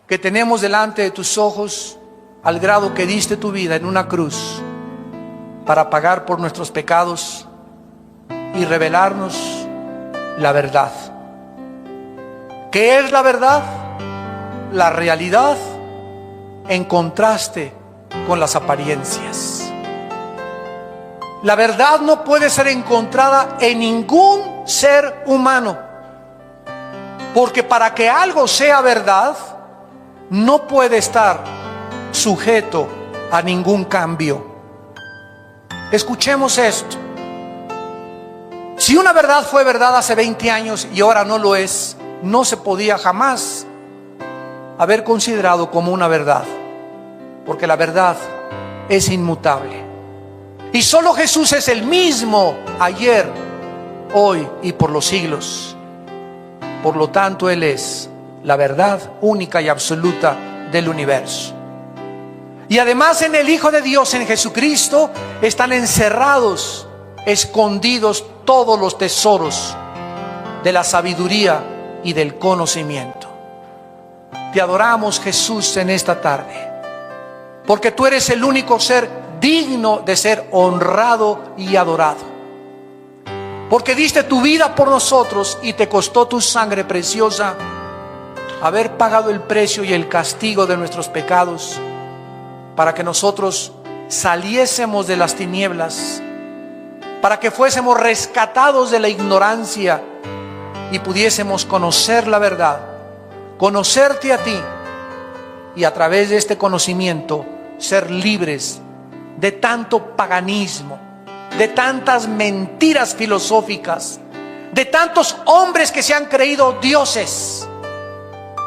que tenemos delante de tus ojos, al grado que diste tu vida en una cruz para pagar por nuestros pecados y revelarnos la verdad. ¿Qué es la verdad? La realidad en contraste con las apariencias. La verdad no puede ser encontrada en ningún ser humano, porque para que algo sea verdad, no puede estar sujeto a ningún cambio. Escuchemos esto. Si una verdad fue verdad hace 20 años y ahora no lo es, no se podía jamás haber considerado como una verdad, porque la verdad es inmutable. Y solo Jesús es el mismo ayer, hoy y por los siglos. Por lo tanto, Él es la verdad única y absoluta del universo. Y además en el Hijo de Dios, en Jesucristo, están encerrados, escondidos todos los tesoros de la sabiduría y del conocimiento. Te adoramos, Jesús, en esta tarde, porque tú eres el único ser digno de ser honrado y adorado. Porque diste tu vida por nosotros y te costó tu sangre preciosa haber pagado el precio y el castigo de nuestros pecados, para que nosotros saliésemos de las tinieblas, para que fuésemos rescatados de la ignorancia y pudiésemos conocer la verdad, conocerte a ti, y a través de este conocimiento ser libres de tanto paganismo, de tantas mentiras filosóficas, de tantos hombres que se han creído dioses,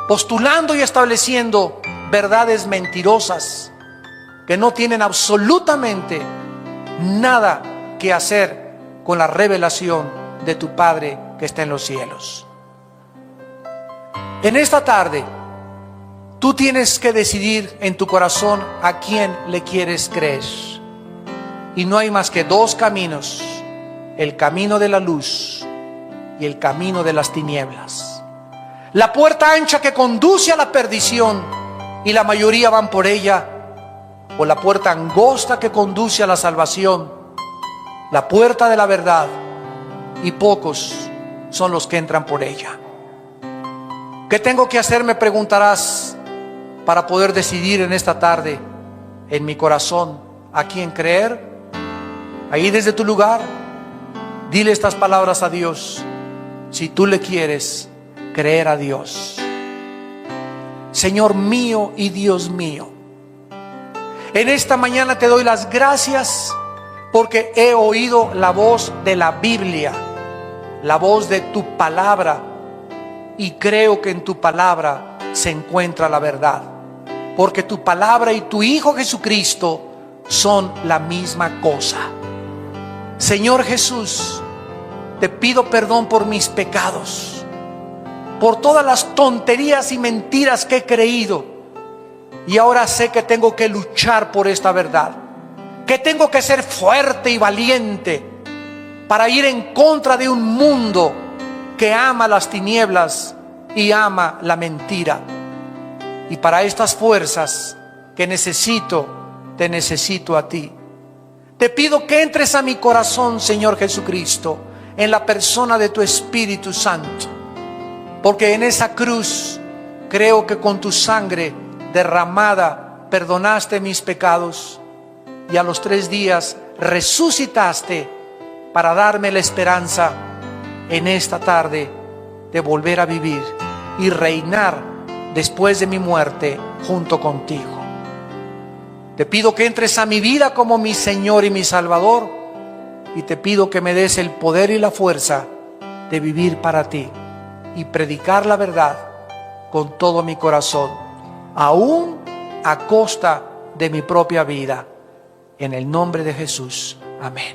postulando y estableciendo verdades mentirosas que no tienen absolutamente nada que hacer con la revelación de tu Padre que está en los cielos. En esta tarde, tú tienes que decidir en tu corazón a quién le quieres creer. Y no hay más que dos caminos: el camino de la luz y el camino de las tinieblas. La puerta ancha que conduce a la perdición y la mayoría van por ella, o la puerta angosta que conduce a la salvación, la puerta de la verdad, y pocos son los que entran por ella. ¿Qué tengo que hacer?, me preguntarás, para poder decidir en esta tarde en mi corazón a quién creer. Ahí desde tu lugar, dile estas palabras a Dios, si tú le quieres creer a Dios. Señor mío y Dios mío, en esta mañana te doy las gracias porque he oído la voz de la Biblia, la voz de tu palabra, y creo que en tu palabra se encuentra la verdad, porque tu palabra y tu Hijo Jesucristo son la misma cosa. Señor Jesús, te pido perdón por mis pecados, por todas las tonterías y mentiras que he creído, y ahora sé que tengo que luchar por esta verdad, que tengo que ser fuerte y valiente para ir en contra de un mundo que ama las tinieblas y ama la mentira. Y para estas fuerzas que necesito, te necesito a ti. Te pido que entres a mi corazón, Señor Jesucristo, en la persona de tu Espíritu Santo. Porque en esa cruz creo que con tu sangre derramada perdonaste mis pecados y a los 3 días resucitaste para darme la esperanza en esta tarde de volver a vivir y reinar después de mi muerte junto contigo. Te pido que entres a mi vida como mi Señor y mi Salvador, y te pido que me des el poder y la fuerza de vivir para ti y predicar la verdad con todo mi corazón, aún a costa de mi propia vida. En el nombre de Jesús. Amén.